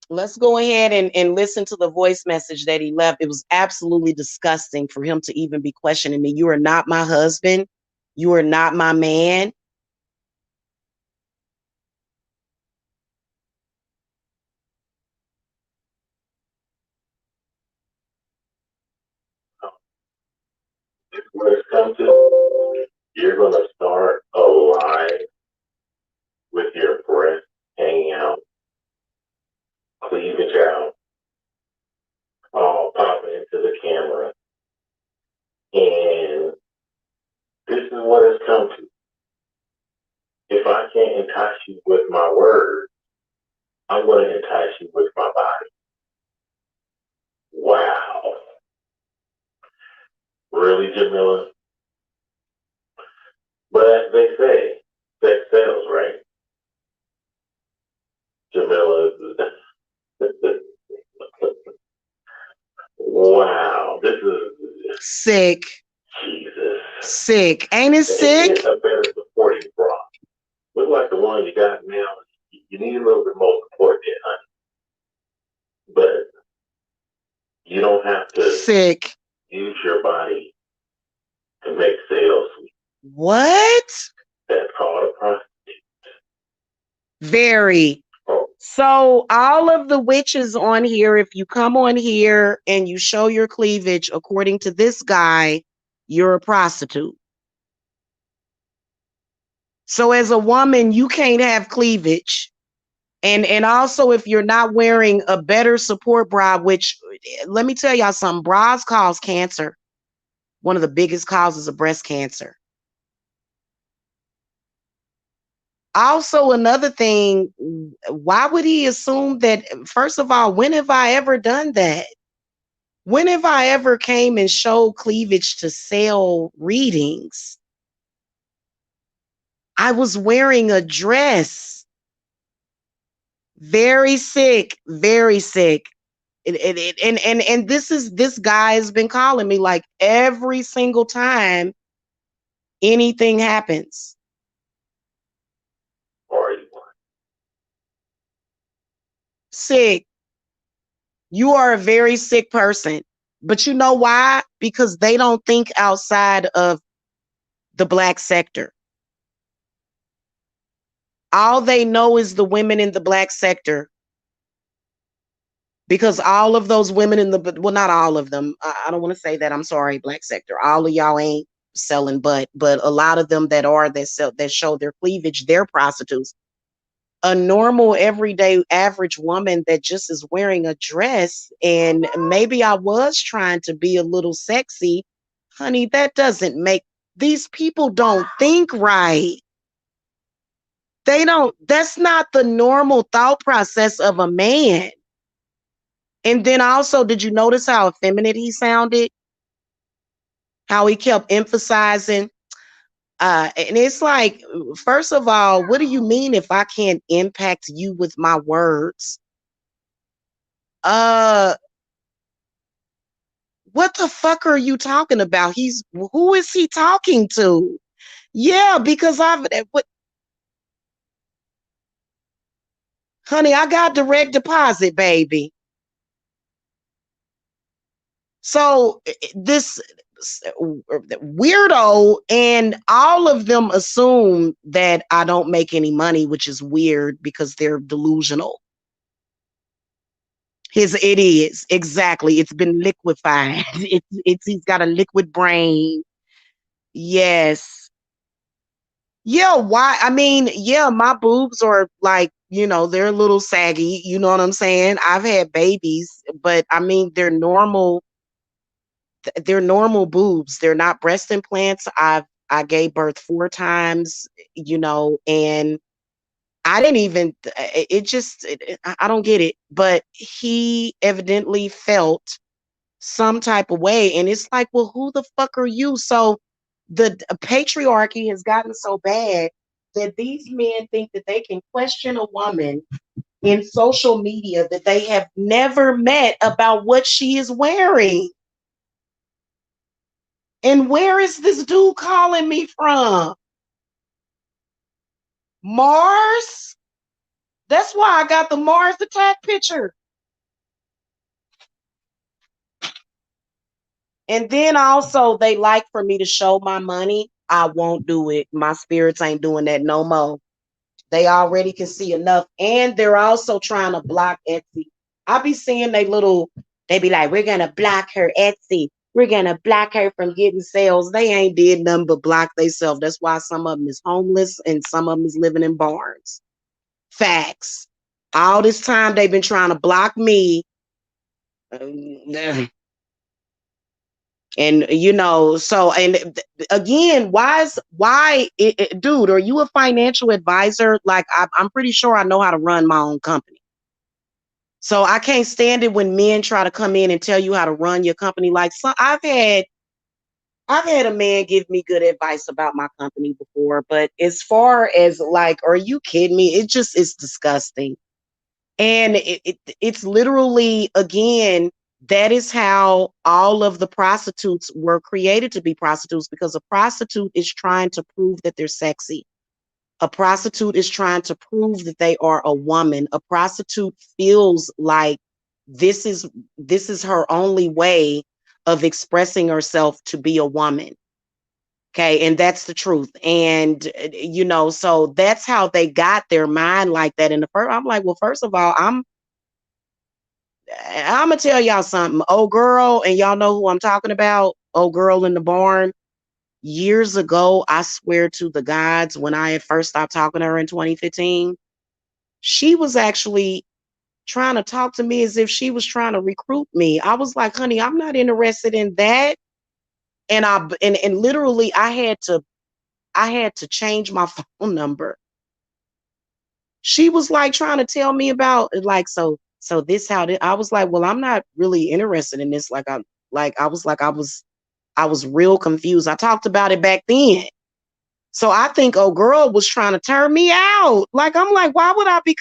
Let's go ahead and listen to the voice message that he left. It was absolutely disgusting for him to even be questioning me. You are not my husband. You are not my man. When it comes to, you're going to start a live with your breath hanging out, cleavage out, all popping into the camera. And this is what it's come to. If I can't entice you with my words, I'm going to entice you with my body. Wow. Really, Jamila? But as they say, sex sells, right? Jamila. Wow. This is sick. Jesus. Sick. Ain't it sick? Get a better supporting bra. Look like the one you got now. You need a little bit more support there, honey. But you don't have to sick use your body to make sales. What? That's called a prostitute. Very. Oh. So all of the witches on here, if you come on here and you show your cleavage, according to this guy, you're a prostitute. So as a woman, you can't have cleavage. And also, if you're not wearing a better support bra, which let me tell y'all something, bras cause cancer. One of the biggest causes of breast cancer. Also, another thing, why would he assume that? First of all, when have I ever done that? When have I ever came and showed cleavage to sell readings? I was wearing a dress. Very sick, very sick. And this guy has been calling me like every single time anything happens. Sick. You are a very sick person. But you know why? Because they don't think outside of the Black sector. All they know is the women in the Black sector. Because all of those women in the, well, not all of them. I don't want to say that. I'm sorry, Black sector. All of y'all ain't selling butt, but a lot of them that are that show their cleavage, they're prostitutes. A normal, everyday, average woman that just is wearing a dress, and maybe I was trying to be a little sexy, honey, that doesn't make, these people don't think right. They don't, that's not the normal thought process of a man. And then also, did you notice how effeminate he sounded? How he kept emphasizing, and it's like, first of all, what do you mean if I can't impact you with my words? Uh, what the fuck are you talking about? Who is he talking to? Yeah, because what, honey, I got direct deposit, baby. So this weirdo, and all of them assume that I don't make any money, which is weird because they're delusional. It is exactly. It's been liquefied. He's got a liquid brain. Yes. Yeah. Why? I mean, yeah, my boobs are like, they're a little saggy. You know what I'm saying? I've had babies, but I mean, they're normal. They're normal boobs. They're not breast implants. I gave birth 4 times, and I didn't even, it just, I don't get it. But he evidently felt some type of way. And it's like, well, who the fuck are you? So the patriarchy has gotten so bad that these men think that they can question a woman in social media that they have never met about what she is wearing. And where is this dude calling me from? Mars? That's why I got the Mars attack picture. And then also, they like for me to show my money. I won't do it. My spirits ain't doing that no more. They already can see enough. And they're also trying to block Etsy. I be seeing they be like, we're going to block her Etsy. We're going to block her from getting sales. They ain't did nothing but block themselves. That's why some of them is homeless and some of them is living in barns. Facts. All this time they've been trying to block me. And so, and again, dude, are you a financial advisor? Like, I'm pretty sure I know how to run my own company. So I can't stand it when men try to come in and tell you how to run your company. Like, I've had a man give me good advice about my company before, but as far as like, are you kidding me? It's disgusting. And it's literally, again, that is how all of the prostitutes were created to be prostitutes, because a prostitute is trying to prove that they're sexy. A prostitute is trying to prove that they are a woman. A prostitute feels like this is her only way of expressing herself to be a woman. Okay, and that's the truth. And so that's how they got their mind like that. In the first, I'm like, well, first of all, I'm gonna tell y'all something. Old girl, and y'all know who I'm talking about. Old girl in the barn. Years ago, I swear to the gods, when I had first stopped talking to her in 2015, she was actually trying to talk to me as if she was trying to recruit me. I was like, honey, I'm not interested in that. And and literally I had to change my phone number. She was like trying to tell me about like, so this how I was like, well, I'm not really interested in this. I was real confused. I talked about it back then. So I think old girl was trying to turn me out. Like, I'm like, why would I be,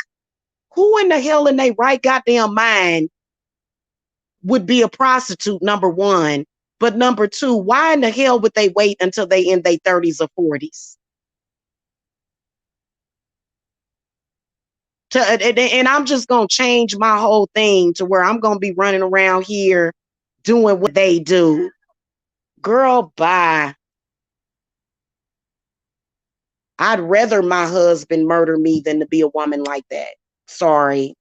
who in the hell in their right goddamn mind would be a prostitute, number one? But number two, why in the hell would they wait until they in their 30s or 40s? And I'm just gonna change my whole thing to where I'm gonna be running around here doing what they do. Girl, bye. I'd rather my husband murder me than to be a woman like that. Sorry.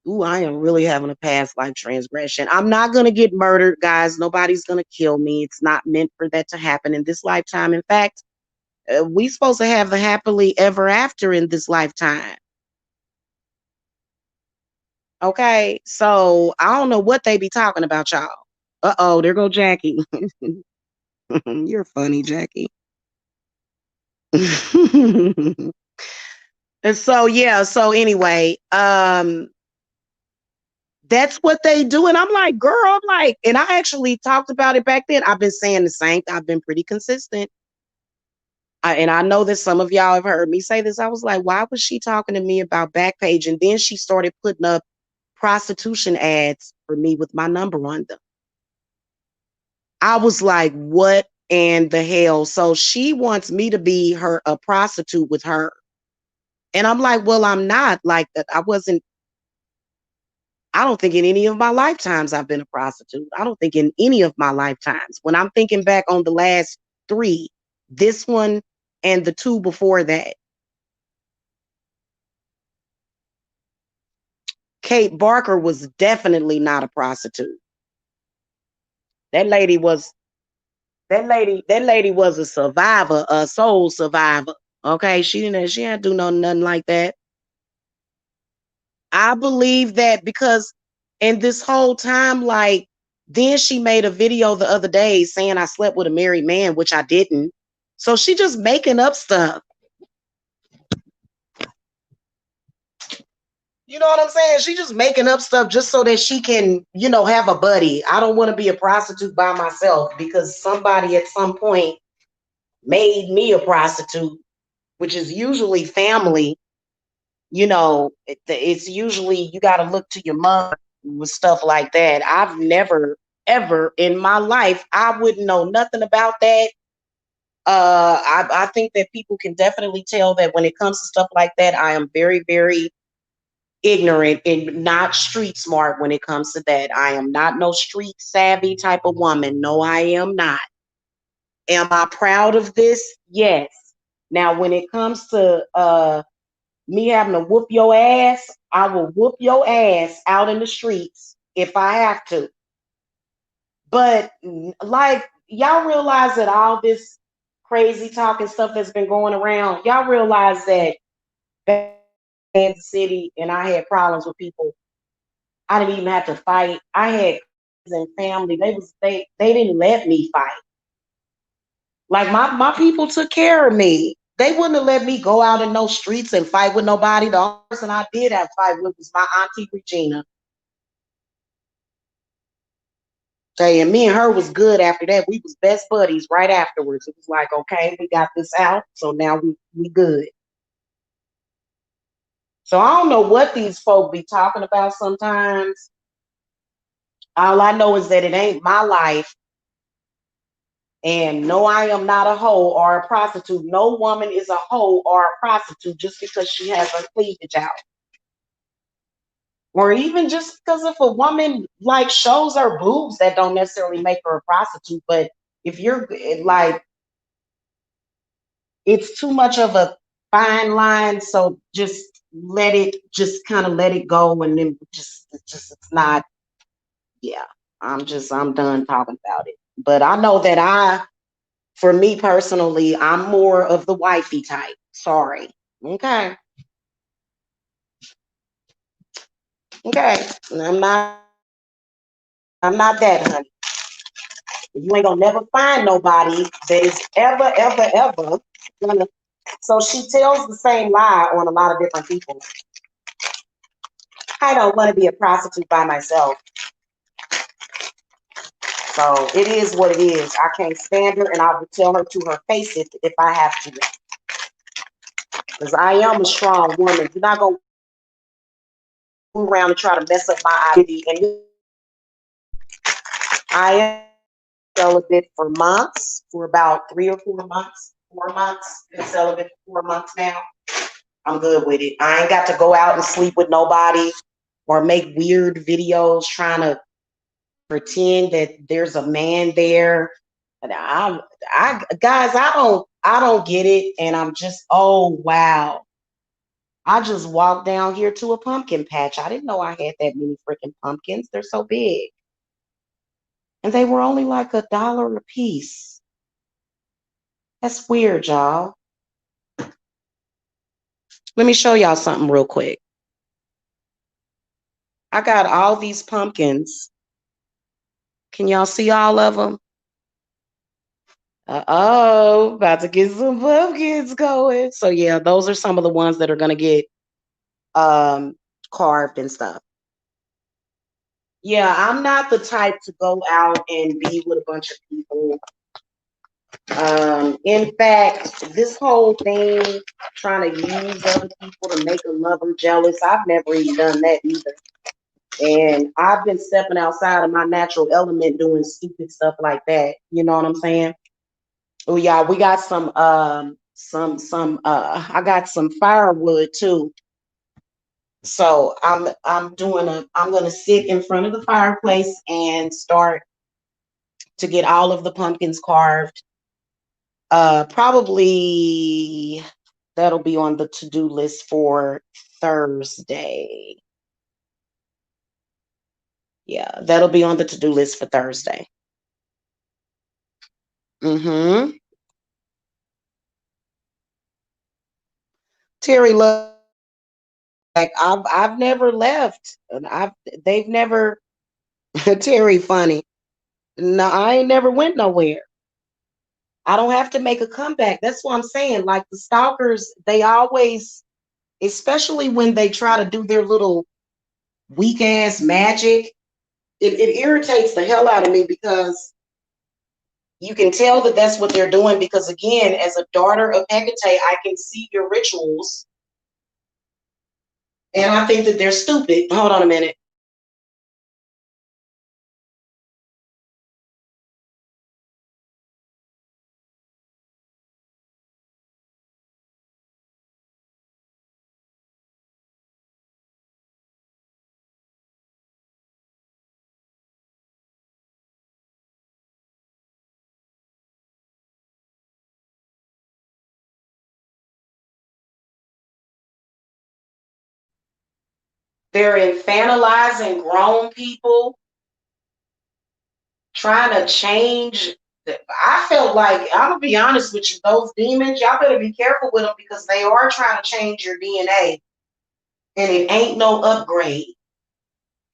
Ooh, I am really having a past life transgression. I'm not going to get murdered, guys. Nobody's going to kill me. It's not meant for that to happen in this lifetime. In fact, we supposed to have the happily ever after in this lifetime. Okay, so I don't know what they be talking about, y'all. Uh-oh, there go Jackie. You're funny, Jackie. And so yeah, so anyway, that's what they do. And I'm like, girl, I'm like, and I actually talked about it back then. I've been saying the same. I've been pretty consistent. And I know that some of y'all have heard me say this. I was like, why was she talking to me about Backpage? And then she started putting up prostitution ads for me with my number on them. I was like, what in the hell? So she wants me to be a prostitute with her. And I'm like, well, I'm not like that. I don't think in any of my lifetimes I've been a prostitute. I don't think in any of my lifetimes. When I'm thinking back on the last three, this one and the two before that, Kate Barker was definitely not a prostitute. That lady was a survivor, a soul survivor. Okay, she didn't do nothing like that. I believe that because in this whole time, like, then she made a video the other day saying I slept with a married man, which I didn't. So she just making up stuff. You know what I'm saying? She just making up stuff just so that she can, have a buddy. I don't want to be a prostitute by myself because somebody at some point made me a prostitute, which is usually family. It's usually you got to look to your mother with stuff like that. I've never, ever in my life, I wouldn't know nothing about that. I think that people can definitely tell that when it comes to stuff like that, I am very, very ignorant and not street smart when it comes to that. I am not no street savvy type of woman. No, I am not. Am I proud of this? Yes. Now, when it comes to me having to whoop your ass, I will whoop your ass out in the streets if I have to. But like, y'all realize that all this crazy talking stuff that's been going around, y'all realize that back in the city and I had problems with people. I didn't even have to fight. I had and family. They didn't let me fight. Like my people took care of me. They wouldn't have let me go out in no streets and fight with nobody. The only person I did have fight with was my auntie Regina. Okay, and me and her was good after that. We was best buddies right afterwards. It was like, okay, we got this out, so now we good. So I don't know what these folk be talking about sometimes. All I know is that it ain't my life. And no, I am not a hoe or a prostitute. No woman is a hoe or a prostitute just because she has her cleavage out. Or even just because if a woman like shows her boobs, that don't necessarily make her a prostitute. But if you're like, it's too much of a fine line, so just just kind of let it go, and then it's not. Yeah, I'm done talking about it. But I know that for me personally, I'm more of the wifey type. Sorry. Okay. Okay. I'm not that, honey. You ain't gonna never find nobody that is ever gonna. So she tells the same lie on a lot of different people. I don't want to be a prostitute by myself. So it is what it is. I can't stand her, and I will tell her to her face if I have to. Because I am a strong woman. You're not gonna go around and try to mess up my identity. And I am celibate for months, for about 3 or 4 months. 4 months. Been celibate for 4 months now. I'm good with it. I ain't got to go out and sleep with nobody or make weird videos trying to pretend that there's a man there. And guys, I don't get it. And I'm just, oh wow. I just walked down here to a pumpkin patch. I didn't know I had that many freaking pumpkins. They're so big. And they were only like $1 a piece. That's weird, y'all. Let me show y'all something real quick. I got all these pumpkins. Can y'all see all of them? Uh-oh, about to get some pumpkins going. So yeah, those are some of the ones that are gonna get carved and stuff. Yeah, I'm not the type to go out and be with a bunch of people. In fact, this whole thing trying to use other people to make a lover jealous, I've never even done that either. And I've been stepping outside of my natural element doing stupid stuff like that. You know what I'm saying? Oh yeah, we got some I got some firewood too. So I'm gonna sit in front of the fireplace and start to get all of the pumpkins carved. Probably that'll be on the to-do list for Thursday. Yeah, that'll be on the to-do list for Thursday. Mm-hmm. Terry, look, like I've never left, and they've never Terry funny. No, I ain't never went nowhere. I don't have to make a comeback. That's what I'm saying. Like the stalkers, they always, especially when they try to do their little weak ass magic, it irritates the hell out of me because you can tell that that's what they're doing. Because again, as a daughter of Hecate, I can see your rituals, and I think that they're stupid. Hold on a minute. They're infantilizing grown people, trying to change. I felt like, I'm gonna be honest with you, those demons, y'all better be careful with them because they are trying to change your DNA, and it ain't no upgrade.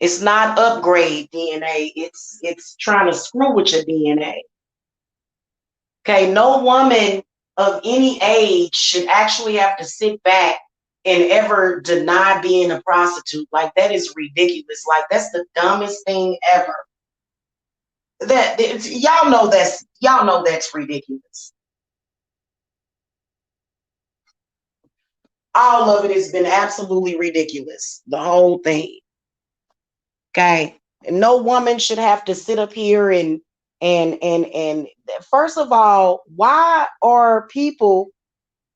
It's not upgrade DNA. It's trying to screw with your DNA. Okay, no woman of any age should actually have to sit back and ever deny being a prostitute. Like that is ridiculous. Like that's the dumbest thing ever. That y'all know that's ridiculous. All of it has been absolutely ridiculous. The whole thing. Okay. And no woman should have to sit up here and first of all, why are people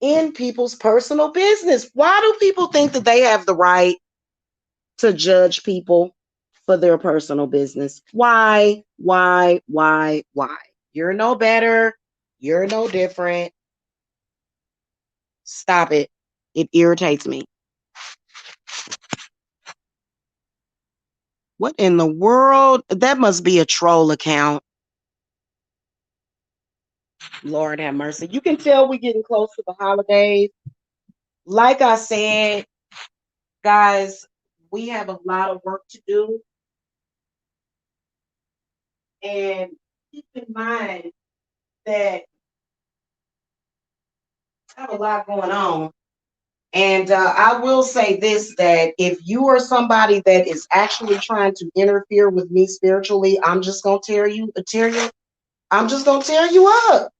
in people's personal business? Why do people think that they have the right to judge people for their personal business? Why? Why? You're no better. You're no different. Stop it. It irritates me. What in the world? That must be a troll account. Lord have mercy. You can tell we're getting close to the holidays. Like I said, guys, we have a lot of work to do. And keep in mind that I have a lot going on. And I will say this, that if you are somebody that is actually trying to interfere with me spiritually, I'm just gonna I'm just gonna tear you up.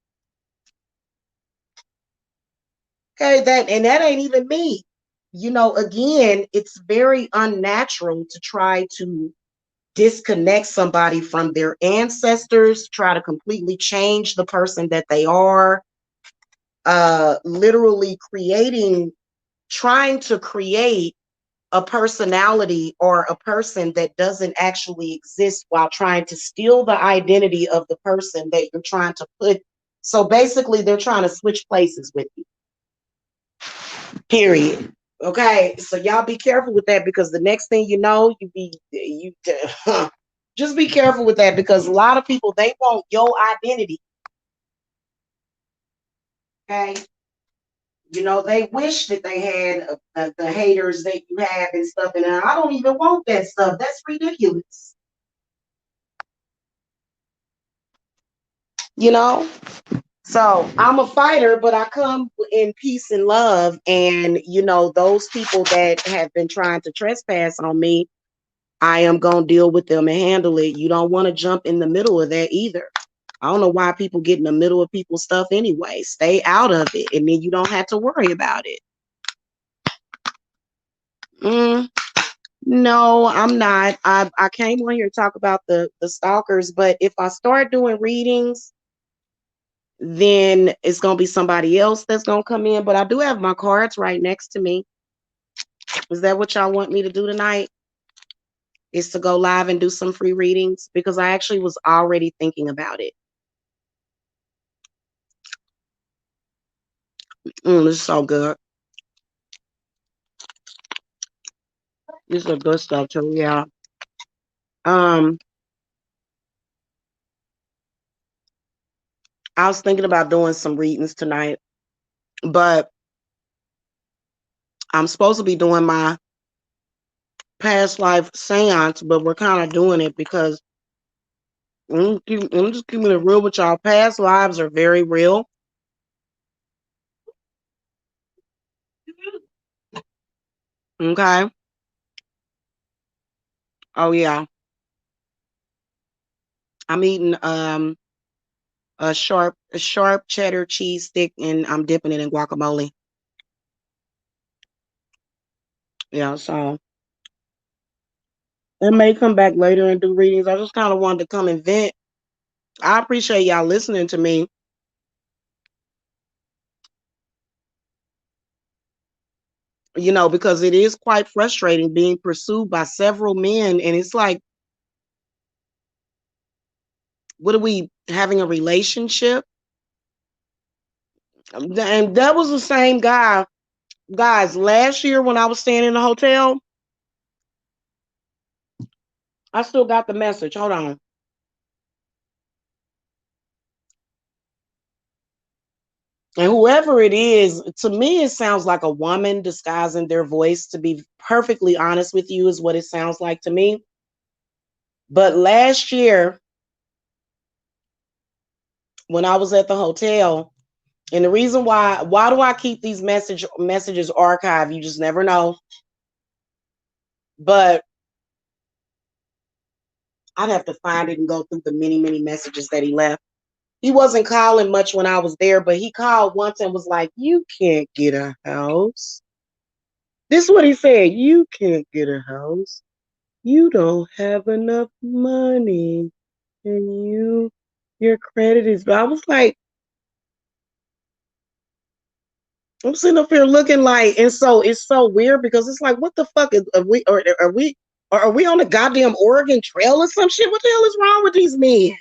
Okay, that ain't even me. You know, again, it's very unnatural to try to disconnect somebody from their ancestors, try to completely change the person that they are, literally trying to create a personality or a person that doesn't actually exist while trying to steal the identity of the person that you're trying to put. So basically, they're trying to switch places with you. Period. Okay, so y'all be careful with that because the next thing you know, you just be careful with that because a lot of people they want your identity. Okay, you know they wish that they had the haters that you have and stuff, and I don't even want that stuff. That's ridiculous. You know. So I'm a fighter, but I come in peace and love. And you know those people that have been trying to trespass on me, I am going to deal with them and handle it. You don't want to jump in the middle of that either. I don't know why people get in the middle of people's stuff anyway. Stay out of it, and then you don't have to worry about it. Mm, no, I'm not. I came on here to talk about the stalkers, but if I start doing readings, then it's gonna be somebody else that's gonna come in. But I do have my cards right next to me. Is that what y'all want me to do tonight? Is to go live and do some free readings? Because I actually was already thinking about it. This is so good. This is good stuff too. Yeah. Um, I was thinking about doing some readings tonight, but I'm supposed to be doing my past life seance, but we're kind of doing it because I'm just keeping it real with y'all. Past lives are very real. Okay. Oh yeah. I'm eating a sharp cheddar cheese stick and I'm dipping it in guacamole. Yeah, so I may come back later and do readings. I just kind of wanted to come and vent. I appreciate y'all listening to me, because it is quite frustrating being pursued by several men. And it's like, what are we having a relationship? And that was the same guy. Guys, last year when I was staying in the hotel, I still got the message. Hold on. And whoever it is, to me, it sounds like a woman disguising their voice. To be perfectly honest with you, is what it sounds like to me. But last year, when I was at the hotel, and the reason why do I keep these messages archived? You just never know. But I'd have to find it and go through the many, many messages that he left. He wasn't calling much when I was there, but he called once and was like, "You can't get a house." This is what he said. "You can't get a house. You don't have enough money. And your credit is." I was like, I'm sitting up here looking like, and so it's so weird because it's like, what the fuck are we, or are we on the goddamn Oregon Trail or some shit? What the hell is wrong with these men?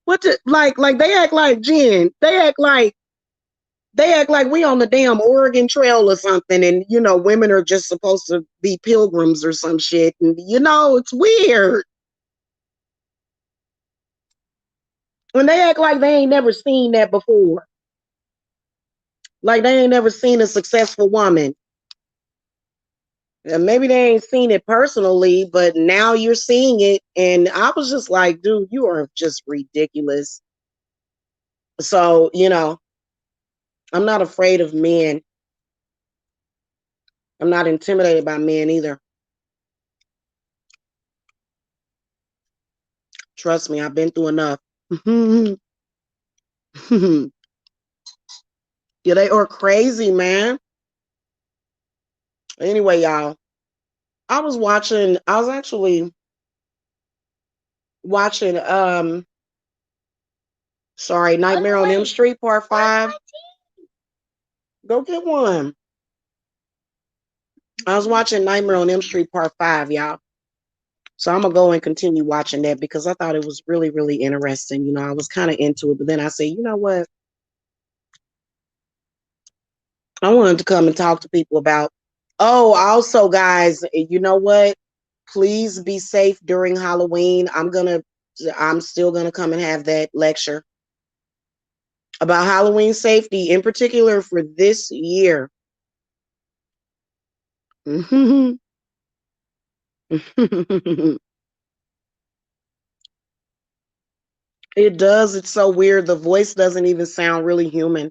What the, like they act like Jen. They act like we on the damn Oregon Trail or something, and women are just supposed to be pilgrims or some shit, and it's weird. When they act like they ain't never seen that before, like they ain't never seen a successful woman. And maybe they ain't seen it personally, but now you're seeing it, and I was just like, dude, you are just ridiculous. So I'm not afraid of men. I'm not intimidated by men either. Trust me, I've been through enough. Yeah, they are crazy, man. Anyway, y'all, I was actually watching sorry, Nightmare on Elm Street Part 5. Go get one. I was watching Nightmare on Elm Street Part 5, y'all. So I'm gonna go and continue watching that because I thought it was really, really interesting. I was kind of into it, but then I said, you know what? I wanted to come and talk to people about. Oh, also, guys, you know what? Please be safe during Halloween. I'm still gonna come and have that lecture about Halloween safety, in particular for this year. It does. It's so weird. The voice doesn't even sound really human.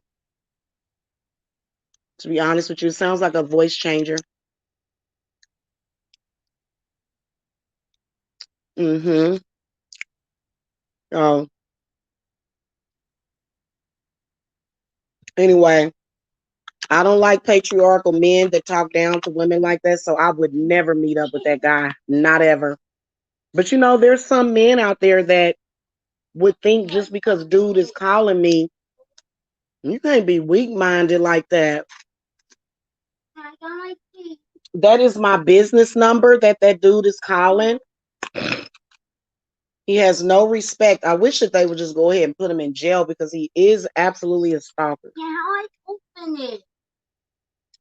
To be honest with you, it sounds like a voice changer. Mm-hmm. Oh, anyway, I don't like patriarchal men that talk down to women like that, so I would never meet up with that guy. Not ever. But you know, there's some men out there that would think just because dude is calling me, you can't be weak minded like that. That is my business number that dude is calling. He has no respect. I wish that they would just go ahead and put him in jail because he is absolutely a stalker. Yeah, I open it.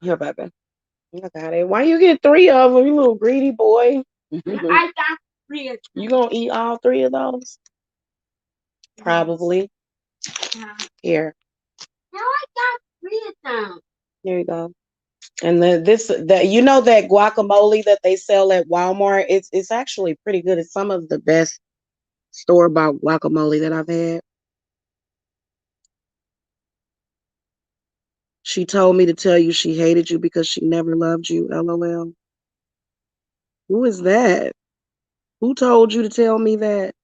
Here, baby. I got it. Why you get 3 of them, you little greedy boy? I got 3 of them. You gonna eat all 3 of those? Probably. Yeah. Here. Now I got 3 of them. There you go. And that you know that guacamole that they sell at Walmart, it's actually pretty good. It's some of the best store-bought guacamole that I've had. She told me to tell you she hated you because she never loved you. LOL. Who is that? Who told you to tell me that?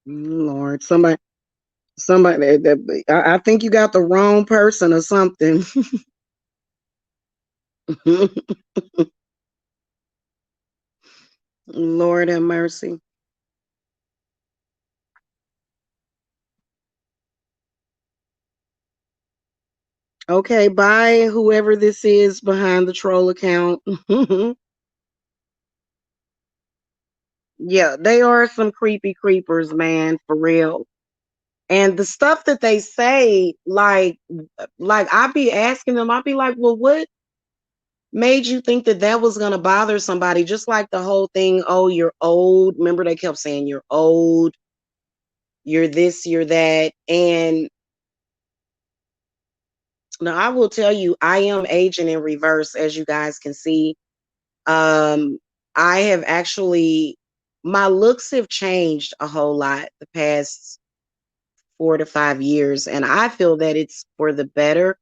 Lord, somebody. I think you got the wrong person or something. Lord have mercy. Okay, bye, whoever this is behind the troll account. Yeah, they are some creepy creepers, man, for real. And the stuff that they say, like I be asking them, I be like, well, what made you think that that was gonna bother somebody? Just like the whole thing, oh, you're old. Remember they kept saying you're old, you're this, you're that. And now I will tell you, I am aging in reverse, as you guys can see. Um, I have actually, my looks have changed a whole lot the past 4 to 5 years, and I feel that it's for the better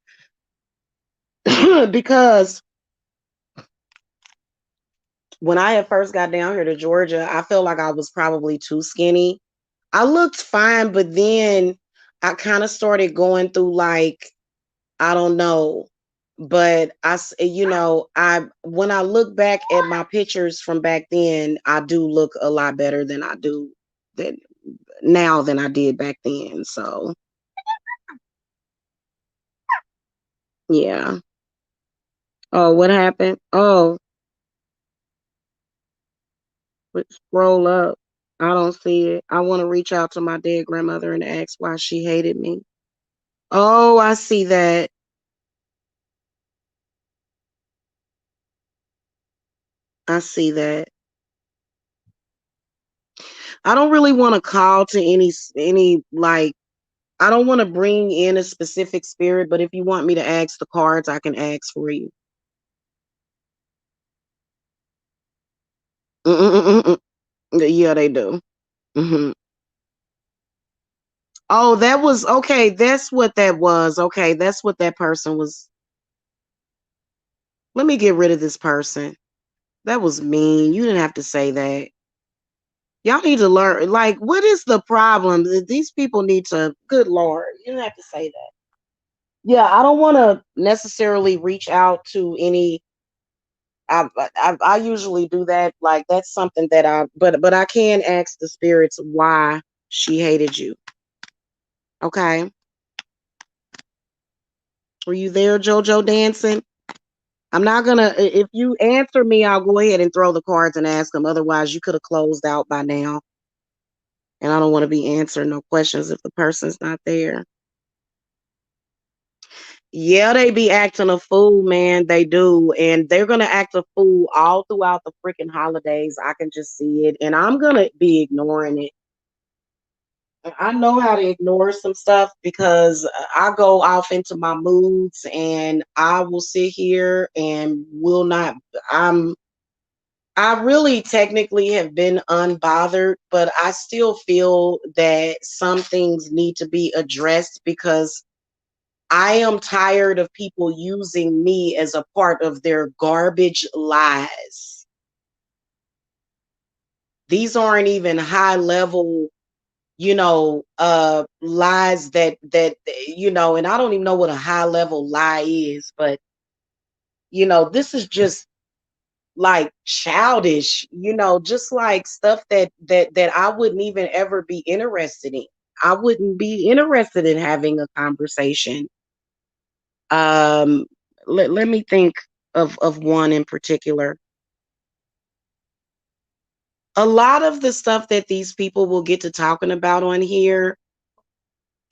because when I had first got down here to Georgia, I felt like I was probably too skinny. I looked fine, but then I kind of started going through like, I don't know, but I when I look back at my pictures from back then, I do look a lot better than I do that now than I did back then. So yeah. Oh, what happened? Oh, scroll up. I don't see it. I want to reach out to my dead grandmother and ask why she hated me. Oh, I see that. I see that. I don't really want to call to any like I don't want to bring in a specific spirit, but if you want me to ask the cards, I can ask for you. Mm-mm-mm-mm. Yeah, they do. Hmm. Oh, that was okay. That's what that was. Okay, that's what that person was. Let me get rid of this person. That was mean. You didn't have to say that. Y'all need to learn. Like, what is the problem? These people need to. Good Lord, you didn't have to say that. Yeah, I don't want to necessarily reach out to any. I usually do that. Like that's something that but I can ask the spirits why she hated you. Okay, were you there, JoJo dancing? I'm not gonna. If you answer me, I'll go ahead and throw the cards and ask them. Otherwise, you could have closed out by now. And I don't want to be answering no questions if the person's not there. Yeah, they be acting a fool, man. They do. And they're going to act a fool all throughout the freaking holidays. I can just see it. And I'm going to be ignoring it. I know how to ignore some stuff because I go off into my moods and I will sit here and will not. I'm I really technically have been unbothered, but I still feel that some things need to be addressed because I am tired of people using me as a part of their garbage lies. These aren't even high level, lies that and I don't even know what a high level lie is, but this is just like childish, just like stuff that I wouldn't even ever be interested in. I wouldn't be interested in having a conversation. Um let me think of one in particular. A lot of the stuff that these people will get to talking about on here,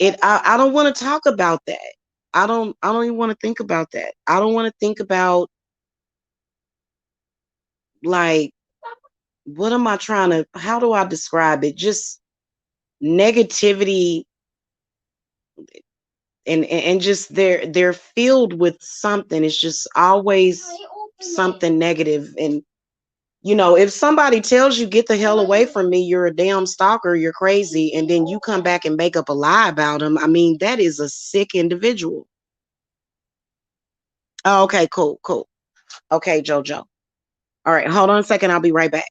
I don't want to talk about that. I don't even want to think about that. I don't want to think about, like, what am I trying to, how do I describe it? Just negativity, and just they're filled with something. It's just always something negative. And if somebody tells you get the hell away from me, you're a damn stalker, you're crazy, and then you come back and make up a lie about them, I mean, that is a sick individual. Oh, okay, cool. Okay, JoJo. All right, hold on a second, I'll be right back.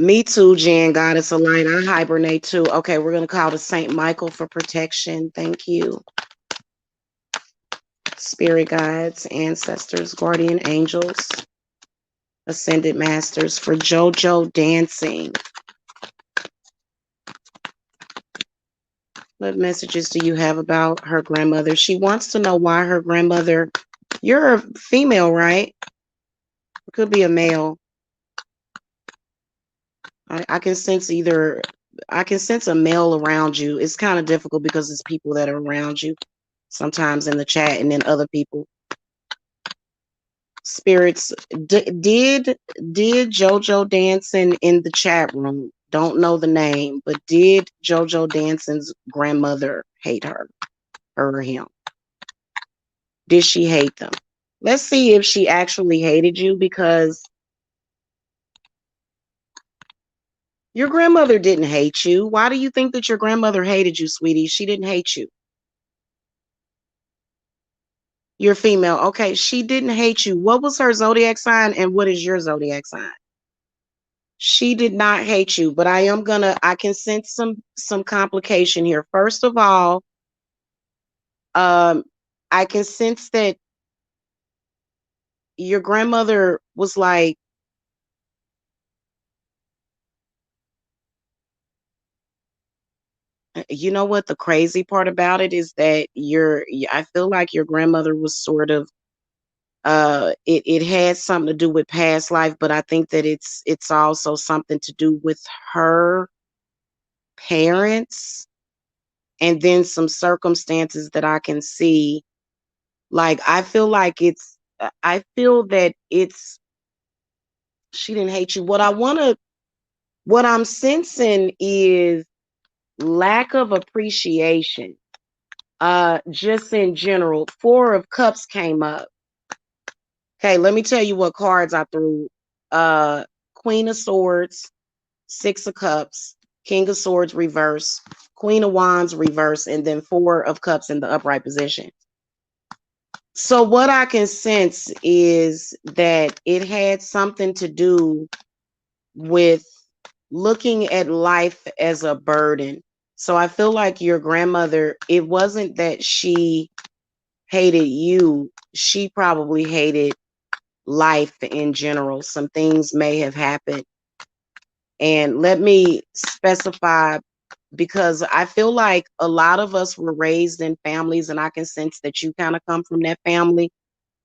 Me too, Jan, Goddess of Light. I hibernate too. Okay, we're gonna call to Saint Michael for protection. Thank you. Spirit guides, ancestors, guardian angels, ascended masters for JoJo dancing. What messages do you have about her grandmother? She wants to know why her grandmother. You're a female, right? It could be a male. I can sense either. I can sense a male around you. It's kind of difficult because it's people that are around you sometimes in the chat, and then other people. Spirits, did JoJo Dancing in the chat room? Don't know the name, but did JoJo Dancing's grandmother hate her or him? Did she hate them? Let's see if she actually hated you, because your grandmother didn't hate you. Why do you think that your grandmother hated you, sweetie? She didn't hate you. You're female. Okay, she didn't hate you. What was her zodiac sign and what is your zodiac sign? She did not hate you, but I can sense some complication here. First of all, um, I can sense that your grandmother was like, you know what the crazy part about it is, that I feel like your grandmother was sort of, it had something to do with past life, but I think that it's also something to do with her parents, and then some circumstances that I can see. Like, I feel that it's, she didn't hate you. What I'm sensing is lack of appreciation. Just in general, Four of Cups came up. Okay, let me tell you what cards I threw. Queen of Swords, Six of Cups, King of Swords reverse, Queen of Wands reverse, and then Four of Cups in the upright position. So what I can sense is that it had something to do with looking at life as a burden. So I feel like your grandmother, it wasn't that she hated you, she probably hated life in general. Some things may have happened. And let me specify, because I feel like a lot of us were raised in families, and I can sense that you kind of come from that family,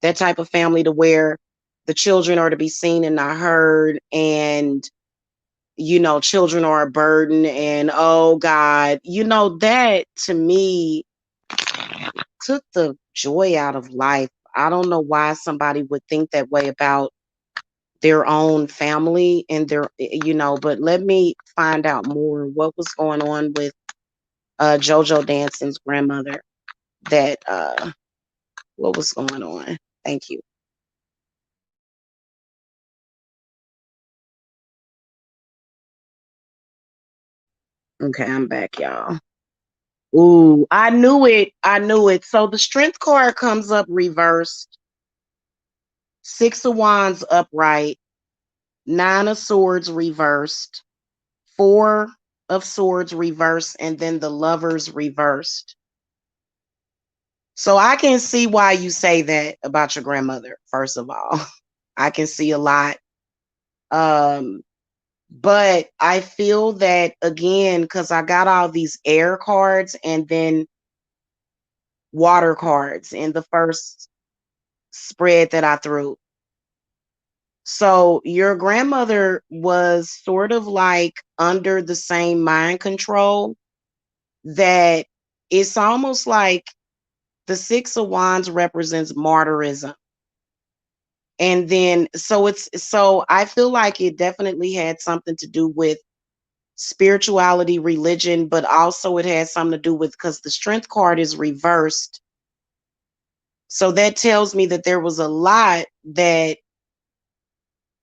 that type of family to where the children are to be seen and not heard. And, children are a burden. And oh God, that to me took the joy out of life. I don't know why somebody would think that way about their own family and but let me find out more what was going on with JoJo Danson's grandmother, that what was going on. Thank you. Okay, I'm back, y'all. Ooh, I knew it. I knew it. So the strength card comes up reversed, Six of Wands upright, Nine of Swords reversed, Four of Swords reversed, and then the Lovers reversed. So I can see why you say that about your grandmother, first of all. I can see a lot. Um, but I feel that again, because I got all these air cards and then water cards in the first spread that I threw. So your grandmother was sort of like under the same mind control, that it's almost like the Six of Wands represents martyrism. And then so I feel like it definitely had something to do with spirituality, religion, but also it has something to do with, because the strength card is reversed. So that tells me that there was a lot that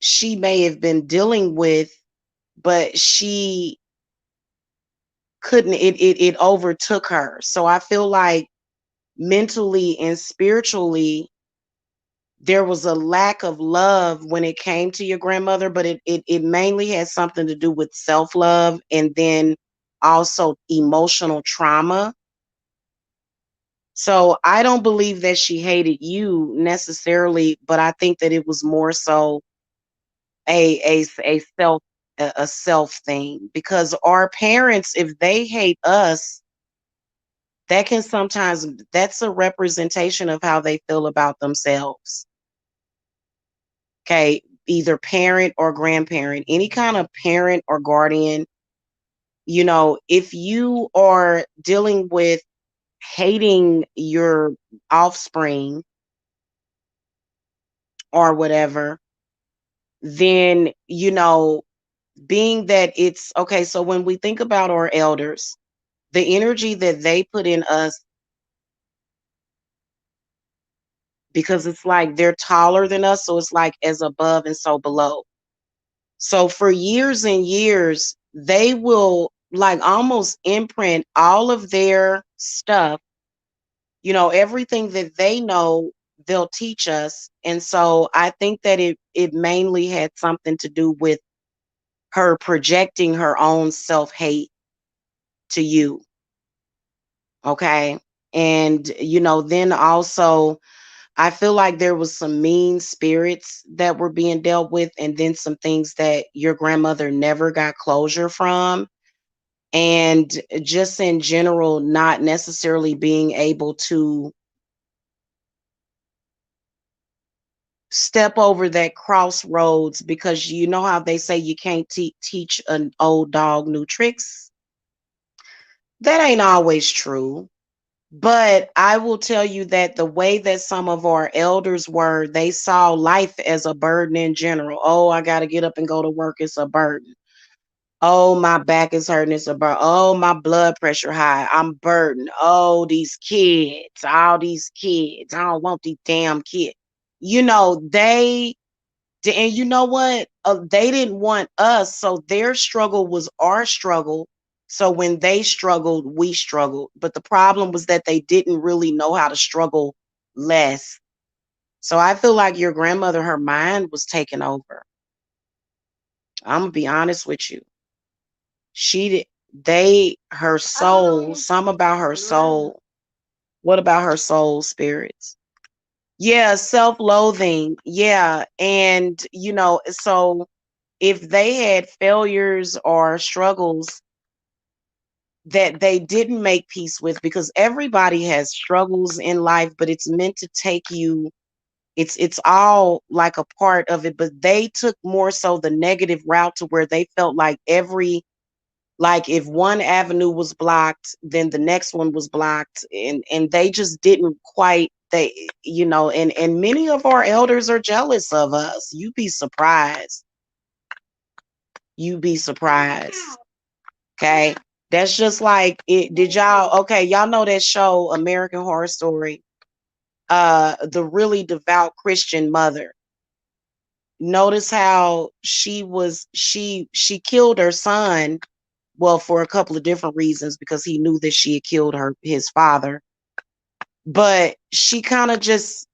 she may have been dealing with, but she couldn't, it overtook her. So I feel like mentally and spiritually there was a lack of love when it came to your grandmother, but it mainly has something to do with self-love and then also emotional trauma. So I don't believe that she hated you necessarily, but I think that it was more so a self thing, because our parents, if they hate us, that can sometimes, that's a representation of how they feel about themselves. Okay, either parent or grandparent, any kind of parent or guardian, if you are dealing with hating your offspring or whatever, then, being that it's okay. So when we think about our elders, the energy that they put in us, because it's like they're taller than us. So it's like as above and so below. So for years and years, they will like almost imprint all of their stuff, everything that they know, they'll teach us. And so I think that it mainly had something to do with her projecting her own self-hate to you. Okay. And, then also, I feel like there was some mean spirits that were being dealt with, and then some things that your grandmother never got closure from. And just in general, not necessarily being able to step over that crossroads, because you know how they say you can't teach an old dog new tricks. That ain't always true. But I will tell you that the way that some of our elders were, they saw life as a burden in general. Oh, I got to get up and go to work. It's a burden. Oh, my back is hurting. It's a burn. Oh, my blood pressure high. I'm burdened. Oh, these kids. All these kids. I don't want these damn kids. You know, and you know what? They didn't want us. So their struggle was our struggle. So when they struggled, we struggled. But the problem was that they didn't really know how to struggle less. So I feel like your grandmother, her mind was taken over. I'm going to be honest with you. She did, her soul, some about her soul. What about her soul spirits? Yeah, self-loathing. Yeah. And, so if they had failures or struggles that they didn't make peace with, because everybody has struggles in life, but it's meant to take you, it's all like a part of it, but they took more so the negative route to where they felt like like if one avenue was blocked, then the next one was blocked, and they just didn't quite, and many of our elders are jealous of us. You'd be surprised. Okay. That's just like it. Did y'all, okay, y'all know that show American Horror Story? The really devout Christian mother. Notice how she killed her son, well, for a couple of different reasons, because he knew that she had killed his father. But she kind of just,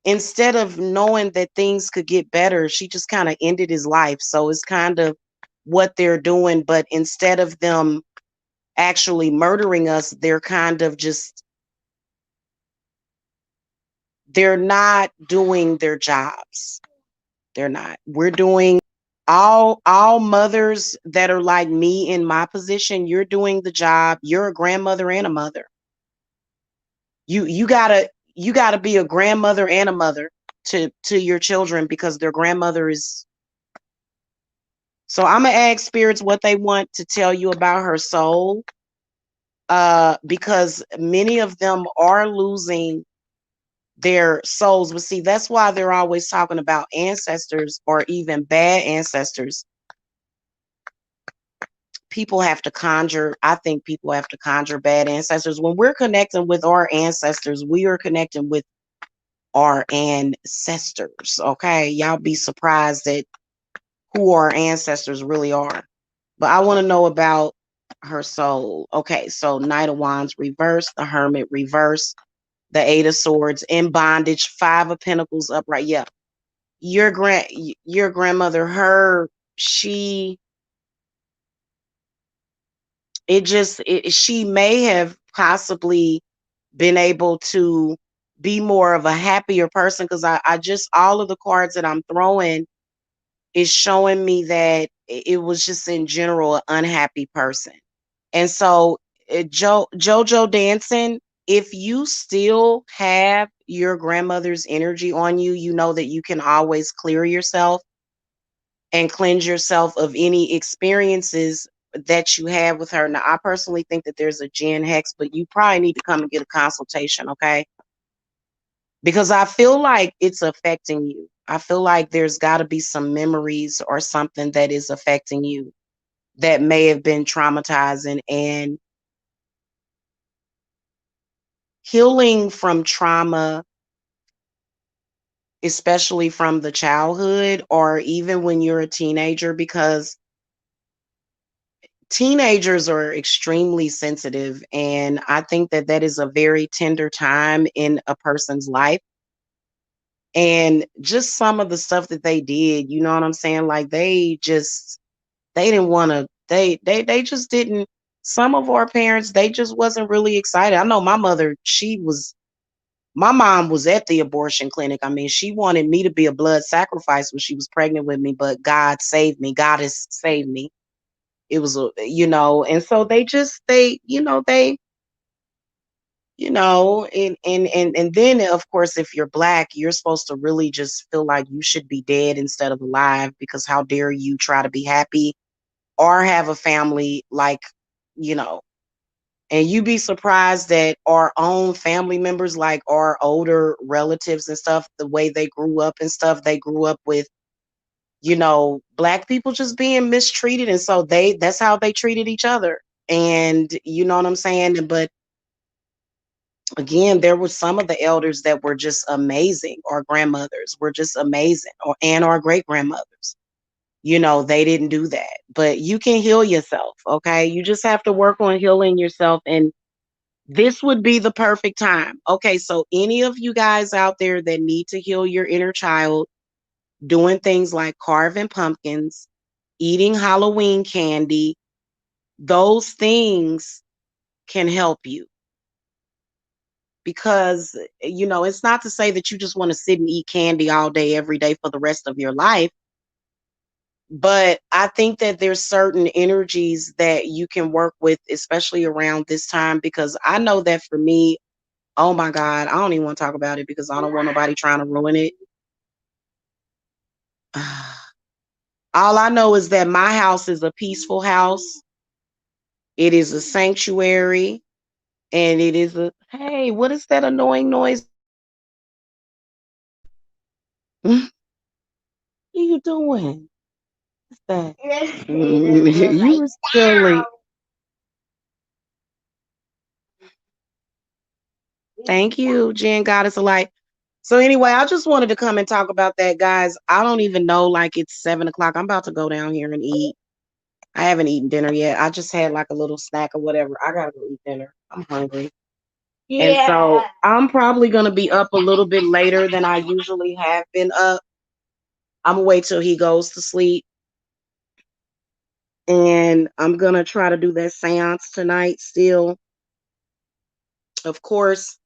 instead of knowing that things could get better, she just kind of ended his life. So it's kind of what they're doing, but instead of them actually murdering us, they're kind of just, they're not doing their jobs. They're not. We're doing, all mothers that are like me in my position, you're doing the job. You're a grandmother and a mother. You gotta be a grandmother and a mother to your children, because their grandmother is. So I'm gonna ask spirits what they want to tell you about her soul, because many of them are losing their souls. But see, that's why they're always talking about ancestors, or even bad ancestors. I think people have to conjure bad ancestors. When we're connecting with our ancestors, we are connecting with our ancestors. Okay. Y'all be surprised at who our ancestors really are. But I want to know about her soul. Okay. So Knight of Wands reverse, the Hermit reverse, the Eight of Swords in bondage, Five of Pentacles upright. Yeah. Your grandmother, she she may have possibly been able to be more of a happier person, because I just, all of the cards that I'm throwing is showing me that it was just in general an unhappy person. And so Jojo dancing, if you still have your grandmother's energy on you, you know that you can always clear yourself and cleanse yourself of any experiences that you have with her. Now, I personally think that there's a Gen Hex, but you probably need to come and get a consultation, okay? Because I feel like it's affecting you. I feel like there's got to be some memories or something that is affecting you that may have been traumatizing, and healing from trauma, especially from the childhood or even when you're a teenager, because teenagers are extremely sensitive, and I think that that is a very tender time in a person's life. And just some of the stuff that they did, you know what I'm saying? Like they didn't want to, they just didn't. Some of our parents, they just wasn't really excited. I know my mother, my mom was at the abortion clinic. I mean, she wanted me to be a blood sacrifice when she was pregnant with me, but God saved me. God has saved me. It was and so and then of course, if you're black, you're supposed to really just feel like you should be dead instead of alive, because how dare you try to be happy or have a family, like, you know and you be surprised that our own family members, like our older relatives and stuff, the way they grew up and stuff, they grew up with, Black people just being mistreated, and so that's how they treated each other. And you know what I'm saying? But again, there were some of the elders that were just amazing, or grandmothers were just amazing, and our great grandmothers. They didn't do that. But you can heal yourself, okay? You just have to work on healing yourself, and this would be the perfect time. Okay, so any of you guys out there that need to heal your inner child, doing things like carving pumpkins, eating Halloween candy, those things can help you. Because, it's not to say that you just want to sit and eat candy all day, every day for the rest of your life. But I think that there's certain energies that you can work with, especially around this time, because I know that for me, oh my God, I don't even want to talk about it because I don't want nobody trying to ruin it. All I know is that my house is a peaceful house. It is a sanctuary. And it is hey, what is that annoying noise? What are you doing? What's that? You were silly. Thank you, Jen Goddess of Light. So anyway, I just wanted to come and talk about that, guys. I don't even know, like, it's 7 o'clock. I'm about to go down here and eat. I haven't eaten dinner yet. I just had like a little snack or whatever. I gotta go eat dinner. I'm hungry. Yeah. And so I'm probably gonna be up a little bit later than I usually have been up. I'm gonna wait till he goes to sleep. And I'm gonna try to do that seance tonight still. Of course,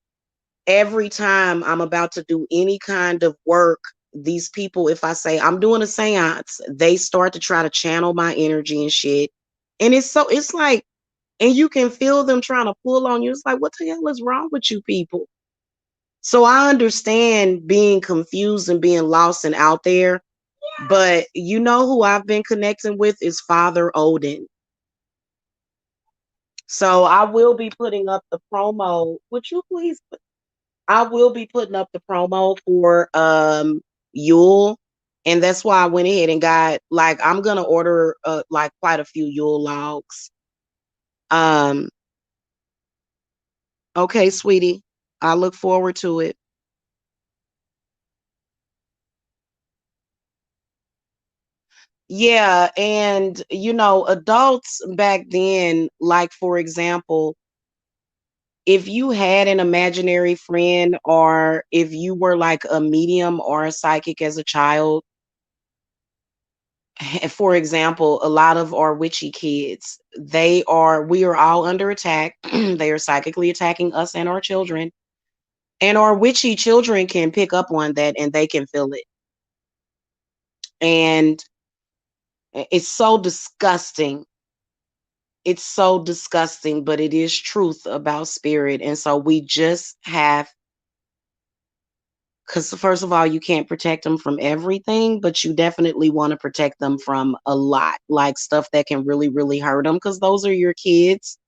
every time I'm about to do any kind of work, these people, if I say I'm doing a seance, they start to try to channel my energy and shit. And it's like, and you can feel them trying to pull on you. It's like, what the hell is wrong with you people? So I understand being confused and being lost and out there. But you know who I've been connecting with is Father Odin. So I will be putting up the promo. Would you please? I will be putting up the promo for Yule. And that's why I went ahead and got, like, I'm gonna order like quite a few Yule logs. Um, okay, sweetie. I look forward to it. Yeah, and adults back then, like, for example, if you had an imaginary friend, or if you were like a medium or a psychic as a child, for example, a lot of our witchy kids, we are all under attack. They are psychically attacking us and our children. And our witchy children can pick up on that and they can feel it. And it's so disgusting. It's so disgusting, but it is truth about spirit. And so we just have, because first of all, you can't protect them from everything, but you definitely want to protect them from a lot, like stuff that can really, really hurt them, because those are your kids.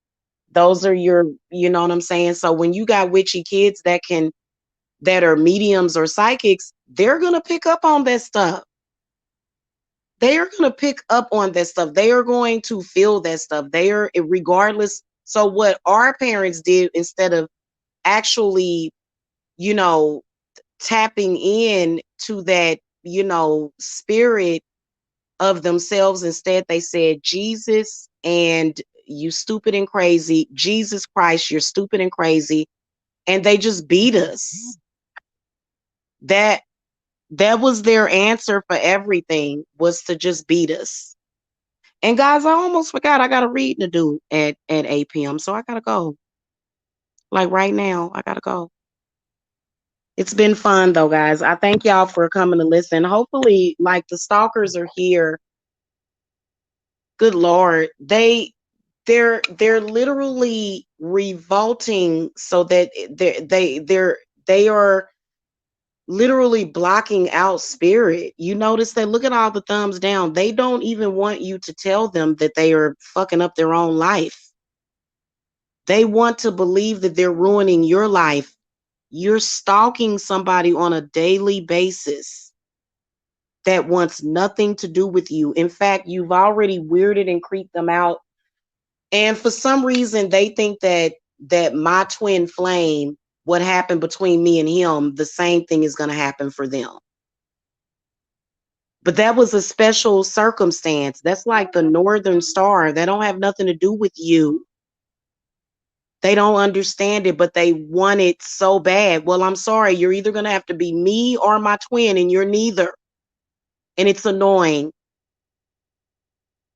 Those are your, you know what I'm saying? So when you got witchy kids that are mediums or psychics, they're going to pick up on that stuff. They are going to pick up on that stuff. They are going to feel that stuff. They are, regardless. So what our parents did, instead of actually, you know, tapping in to that, spirit of themselves, instead they said, Jesus and you stupid and crazy, Jesus Christ, you're stupid and crazy. And they just beat us. That was their answer for everything, was to just beat us. And guys, I almost forgot I got a reading to do at 8 p.m. So I gotta go. Like right now, I gotta go. It's been fun though, guys. I thank y'all for coming to listen. Hopefully, like, the stalkers are here. Good Lord. They're literally revolting, so that they are literally blocking out spirit. You notice that? Look at all the thumbs down. They don't even want you to tell them that they are fucking up their own life. They want to believe that they're ruining your life. You're stalking somebody on a daily basis. that wants nothing to do with you. In fact, you've already weirded and creeped them out. And for some reason, they think that my twin flame, what happened between me and him, the same thing is going to happen for them. But that was a special circumstance. That's like the Northern Star. That don't have nothing to do with you. They don't understand it, but they want it so bad. Well, I'm sorry. You're either going to have to be me or my twin, and you're neither. And it's annoying.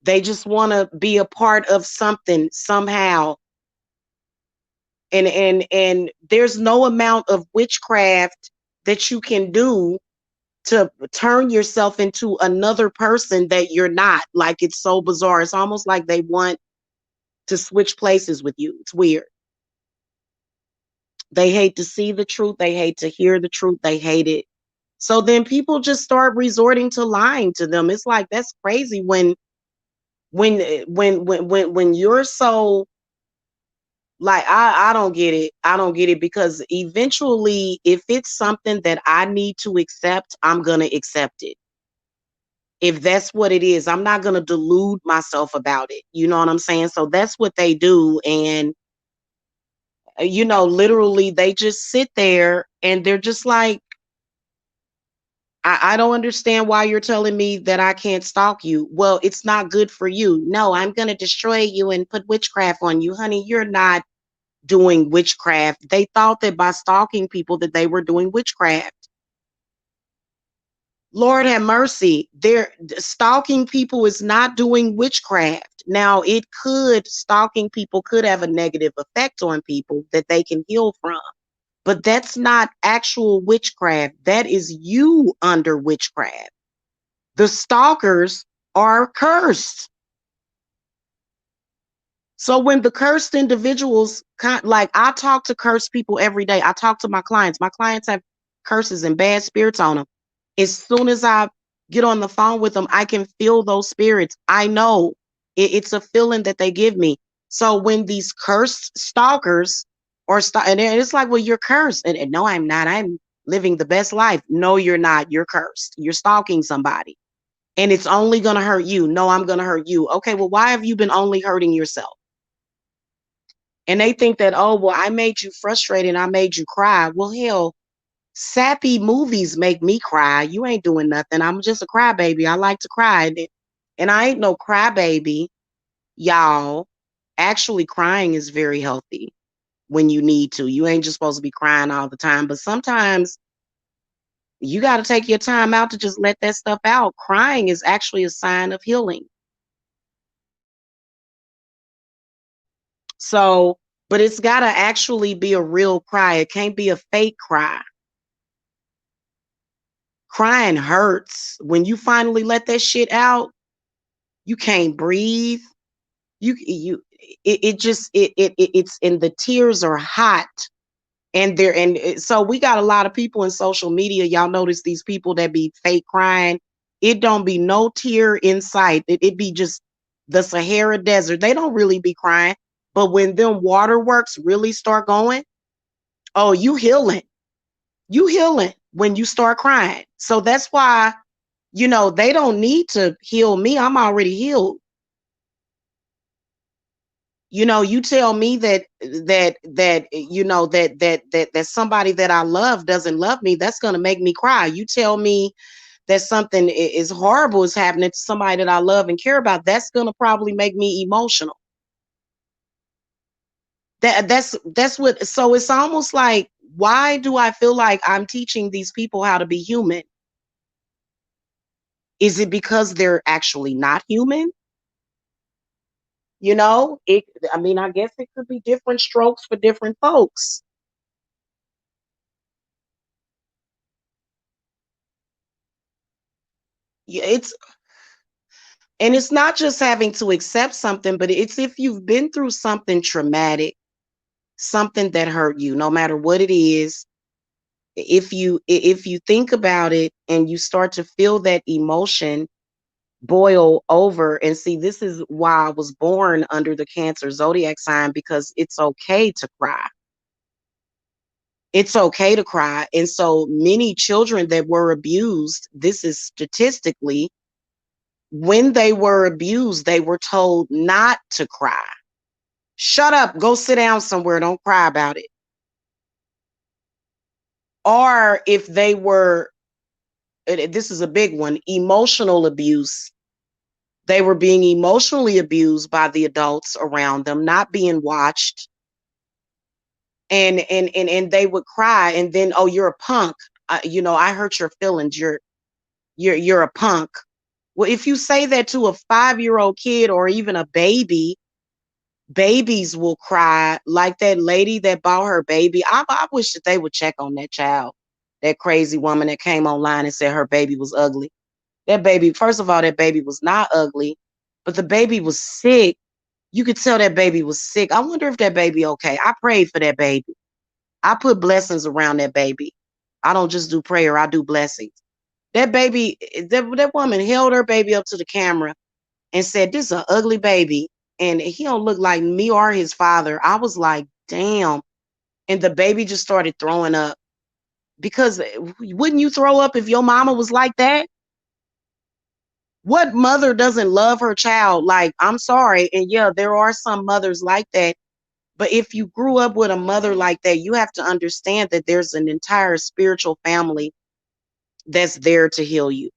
They just want to be a part of something somehow. And there's no amount of witchcraft that you can do to turn yourself into another person that you're not. Like, it's so bizarre. It's almost like they want to switch places with you. It's weird. They hate to see the truth. They hate to hear the truth. They hate it. So then people just start resorting to lying to them. It's like, that's crazy when you're so, like, I don't get it. I don't get it, because eventually, if it's something that I need to accept, I'm going to accept it. If that's what it is, I'm not going to delude myself about it. You know what I'm saying? So that's what they do. And, literally, they just sit there and they're just like, I don't understand why you're telling me that I can't stalk you. Well, it's not good for you. No, I'm going to destroy you and put witchcraft on you. Honey, you're not doing witchcraft. They thought that by stalking people that they were doing witchcraft. Lord have mercy. They're stalking people is not doing witchcraft. Now, stalking people could have a negative effect on people that they can heal from. But that's not actual witchcraft. That is you under witchcraft. The stalkers are cursed. So when the cursed individuals, like, I talk to cursed people every day. I talk to my clients. My clients have curses and bad spirits on them. As soon as I get on the phone with them, I can feel those spirits. I know it's a feeling that they give me. So when these cursed stalkers and it's like, well, you're cursed. And no, I'm not. I'm living the best life. No, you're not. You're cursed. You're stalking somebody. And it's only going to hurt you. No, I'm going to hurt you. Okay, well, why have you been only hurting yourself? And they think that, oh, well, I made you frustrated and I made you cry. Well, hell, sappy movies make me cry. You ain't doing nothing. I'm just a crybaby. I like to cry. And I ain't no crybaby, y'all. Actually, crying is very healthy when you need to. You ain't just supposed to be crying all the time. But sometimes you got to take your time out to just let that stuff out. Crying is actually a sign of healing. So, but it's got to actually be a real cry. It can't be a fake cry. Crying hurts. When you finally let that shit out, you can't breathe. It's and the tears are hot. So we got a lot of people in social media. Y'all notice these people that be fake crying. It don't be no tear in sight. It be just the Sahara Desert. They don't really be crying. But when them waterworks really start going, oh, you healing. You healing when you start crying. So that's why, they don't need to heal me. I'm already healed. You tell me that somebody that I love doesn't love me, that's going to make me cry. You tell me that something is horrible is happening to somebody that I love and care about, that's going to probably make me emotional. That's what. So it's almost like, why do I feel like I'm teaching these people how to be human? Is it because they're actually not human? I guess it could be different strokes for different folks. Yeah, it's not just having to accept something, but it's if you've been through something traumatic, something that hurt you, no matter what it is. If you think about it and you start to feel that emotion boil over, and see, this is why I was born under the Cancer zodiac sign, because it's okay to cry. It's okay to cry. And so many children that were abused, this is statistically, when they were abused, they were told not to cry. Shut up, go sit down somewhere, don't cry about it. Or if they were, this is a big one, emotional abuse, they were being emotionally abused by the adults around them, not being watched. And they would cry, and then, oh, you're a punk. I hurt your feelings. You're a punk. Well, if you say that to a 5-year-old kid or even a baby, babies will cry. Like that lady that bought her baby. I wish that they would check on that child. That crazy woman that came online and said her baby was ugly. That baby, first of all, that baby was not ugly, but the baby was sick. You could tell that baby was sick. I wonder if that baby okay. I prayed for that baby. I put blessings around that baby. I don't just do prayer, I do blessings. That baby, that woman held her baby up to the camera and said, "This is an ugly baby, and he don't look like me or his father." I was like, damn. And the baby just started throwing up. Because wouldn't you throw up if your mama was like that? What mother doesn't love her child? Like, I'm sorry. And yeah, there are some mothers like that. But if you grew up with a mother like that, you have to understand that there's an entire spiritual family that's there to heal you.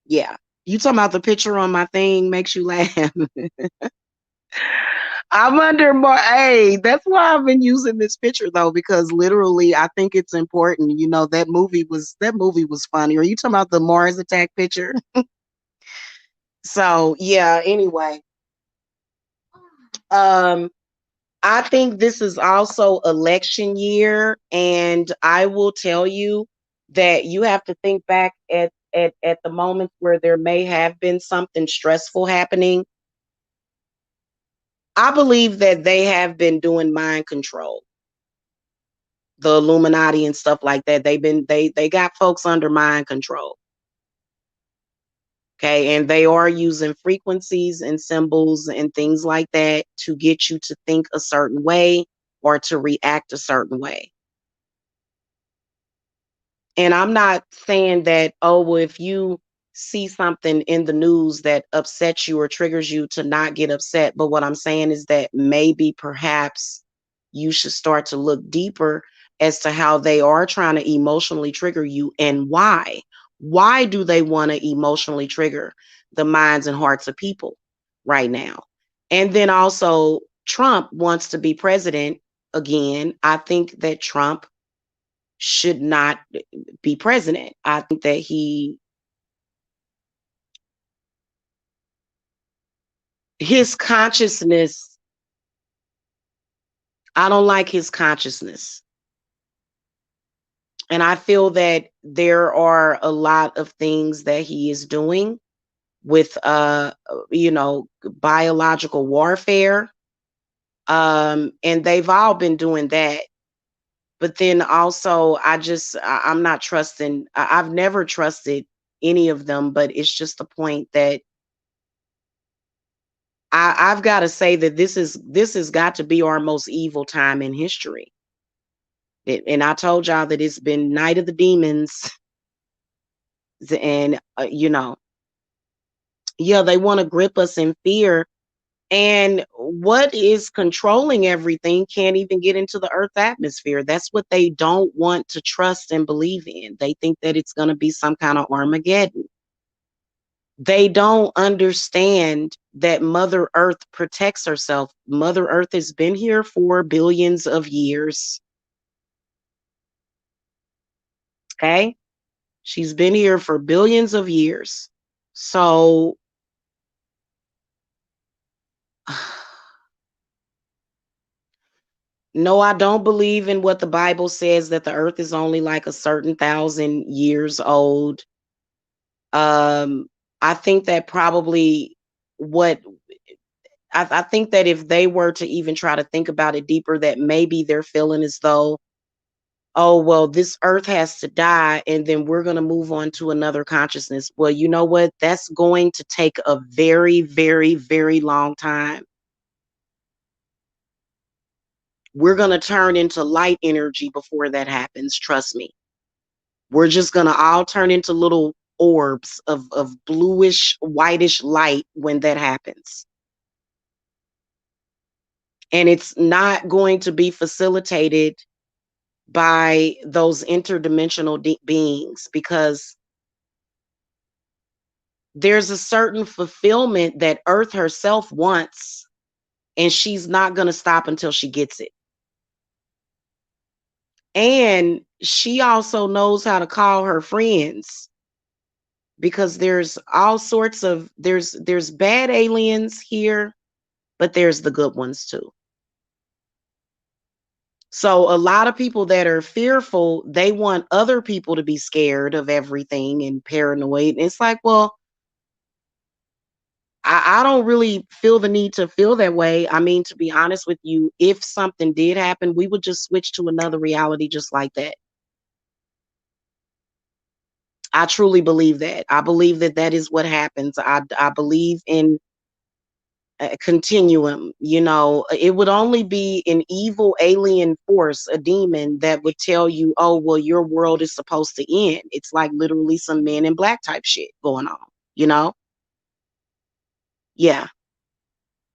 Yeah. You talking about the picture on my thing makes you laugh. I wonder more. Hey, that's why I've been using this picture though, because literally I think it's important. That movie was funny. Are you talking about the Mars attack picture? So yeah, anyway. Um, I think this is also election year, and I will tell you that you have to think back at the moments where there may have been something stressful happening. I believe that they have been doing mind control, the Illuminati and stuff like that. They got folks under mind control. Okay, and they are using frequencies and symbols and things like that to get you to think a certain way or to react a certain way. And I'm not saying that, oh, well, if you see something in the news that upsets you or triggers you to not get upset. But what I'm saying is that maybe perhaps you should start to look deeper as to how they are trying to emotionally trigger you and why. Why do they want to emotionally trigger the minds and hearts of people right now? And then also, Trump wants to be president again. I think that Trump should not be president. I think that his consciousness, I don't like his consciousness. And I feel that there are a lot of things that he is doing with biological warfare. And they've all been doing that. But then also I'm not trusting, I've never trusted any of them, but it's just the point that I've got to say that this has got to be our most evil time in history. And I told y'all that it's been Night of the Demons, and yeah, they want to grip us in fear. And what is controlling everything can't even get into the Earth's atmosphere. That's what they don't want to trust and believe in. They think that it's going to be some kind of Armageddon. They don't understand that Mother Earth protects herself. Mother Earth has been here for billions of years. Okay? She's been here for billions of years. So, no, I don't believe in what the Bible says that the earth is only like a certain 1,000 years old. Um, I think that probably what I think that if they were to even try to think about it deeper, that maybe they're feeling as though, oh, well, this earth has to die and then we're going to move on to another consciousness. Well, you know what? That's going to take a very, very, very long time. We're going to turn into light energy before that happens. Trust me. We're just going to all turn into little orbs of bluish, whitish light when that happens. And it's not going to be facilitated by those interdimensional beings, because there's a certain fulfillment that Earth herself wants, and she's not going to stop until she gets it. And she also knows how to call her friends, because there's all sorts of there's bad aliens here, but there's the good ones too. So a lot of people that are fearful, they want other people to be scared of everything and paranoid. And it's like, well, I don't really feel the need to feel that way. I mean, to be honest with you, if something did happen, we would just switch to another reality just like that. I truly believe that. I believe that that is what happens. I believe in a continuum. You know, it would only be an evil alien force, a demon, that would tell you, oh, well, your world is supposed to end. It's like literally some Men in Black type shit going on, you know? Yeah.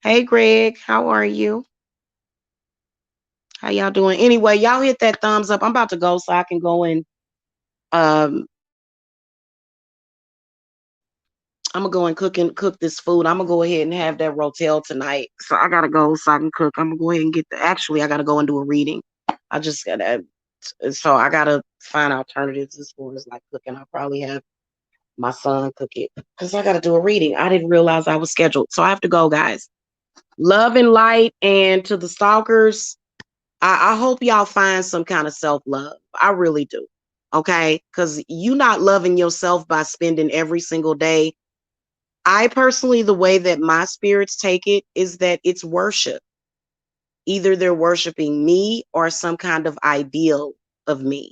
Hey, Greg, how are you? How y'all doing? Anyway, y'all hit that thumbs up. I'm about to go so I can go and um I'm gonna go and cook this food. I'm gonna go ahead and have that rotel tonight. So I gotta go so I can cook. I'm gonna go ahead and get the actually I gotta go and do a reading. I just gotta so I gotta find alternatives as far as like cooking. I'll probably have my son cook it because I gotta do a reading. I didn't realize I was scheduled. So I have to go, guys. Love and light, and to the stalkers, I hope y'all find some kind of self-love. I really do. Okay? Because you not loving yourself by spending every single day. I personally, the way that my spirits take it is that it's worship. Either they're worshiping me or some kind of ideal of me.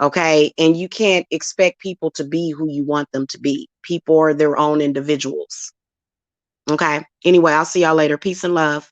Okay. And you can't expect people to be who you want them to be. People are their own individuals. Okay. Anyway, I'll see y'all later. Peace and love.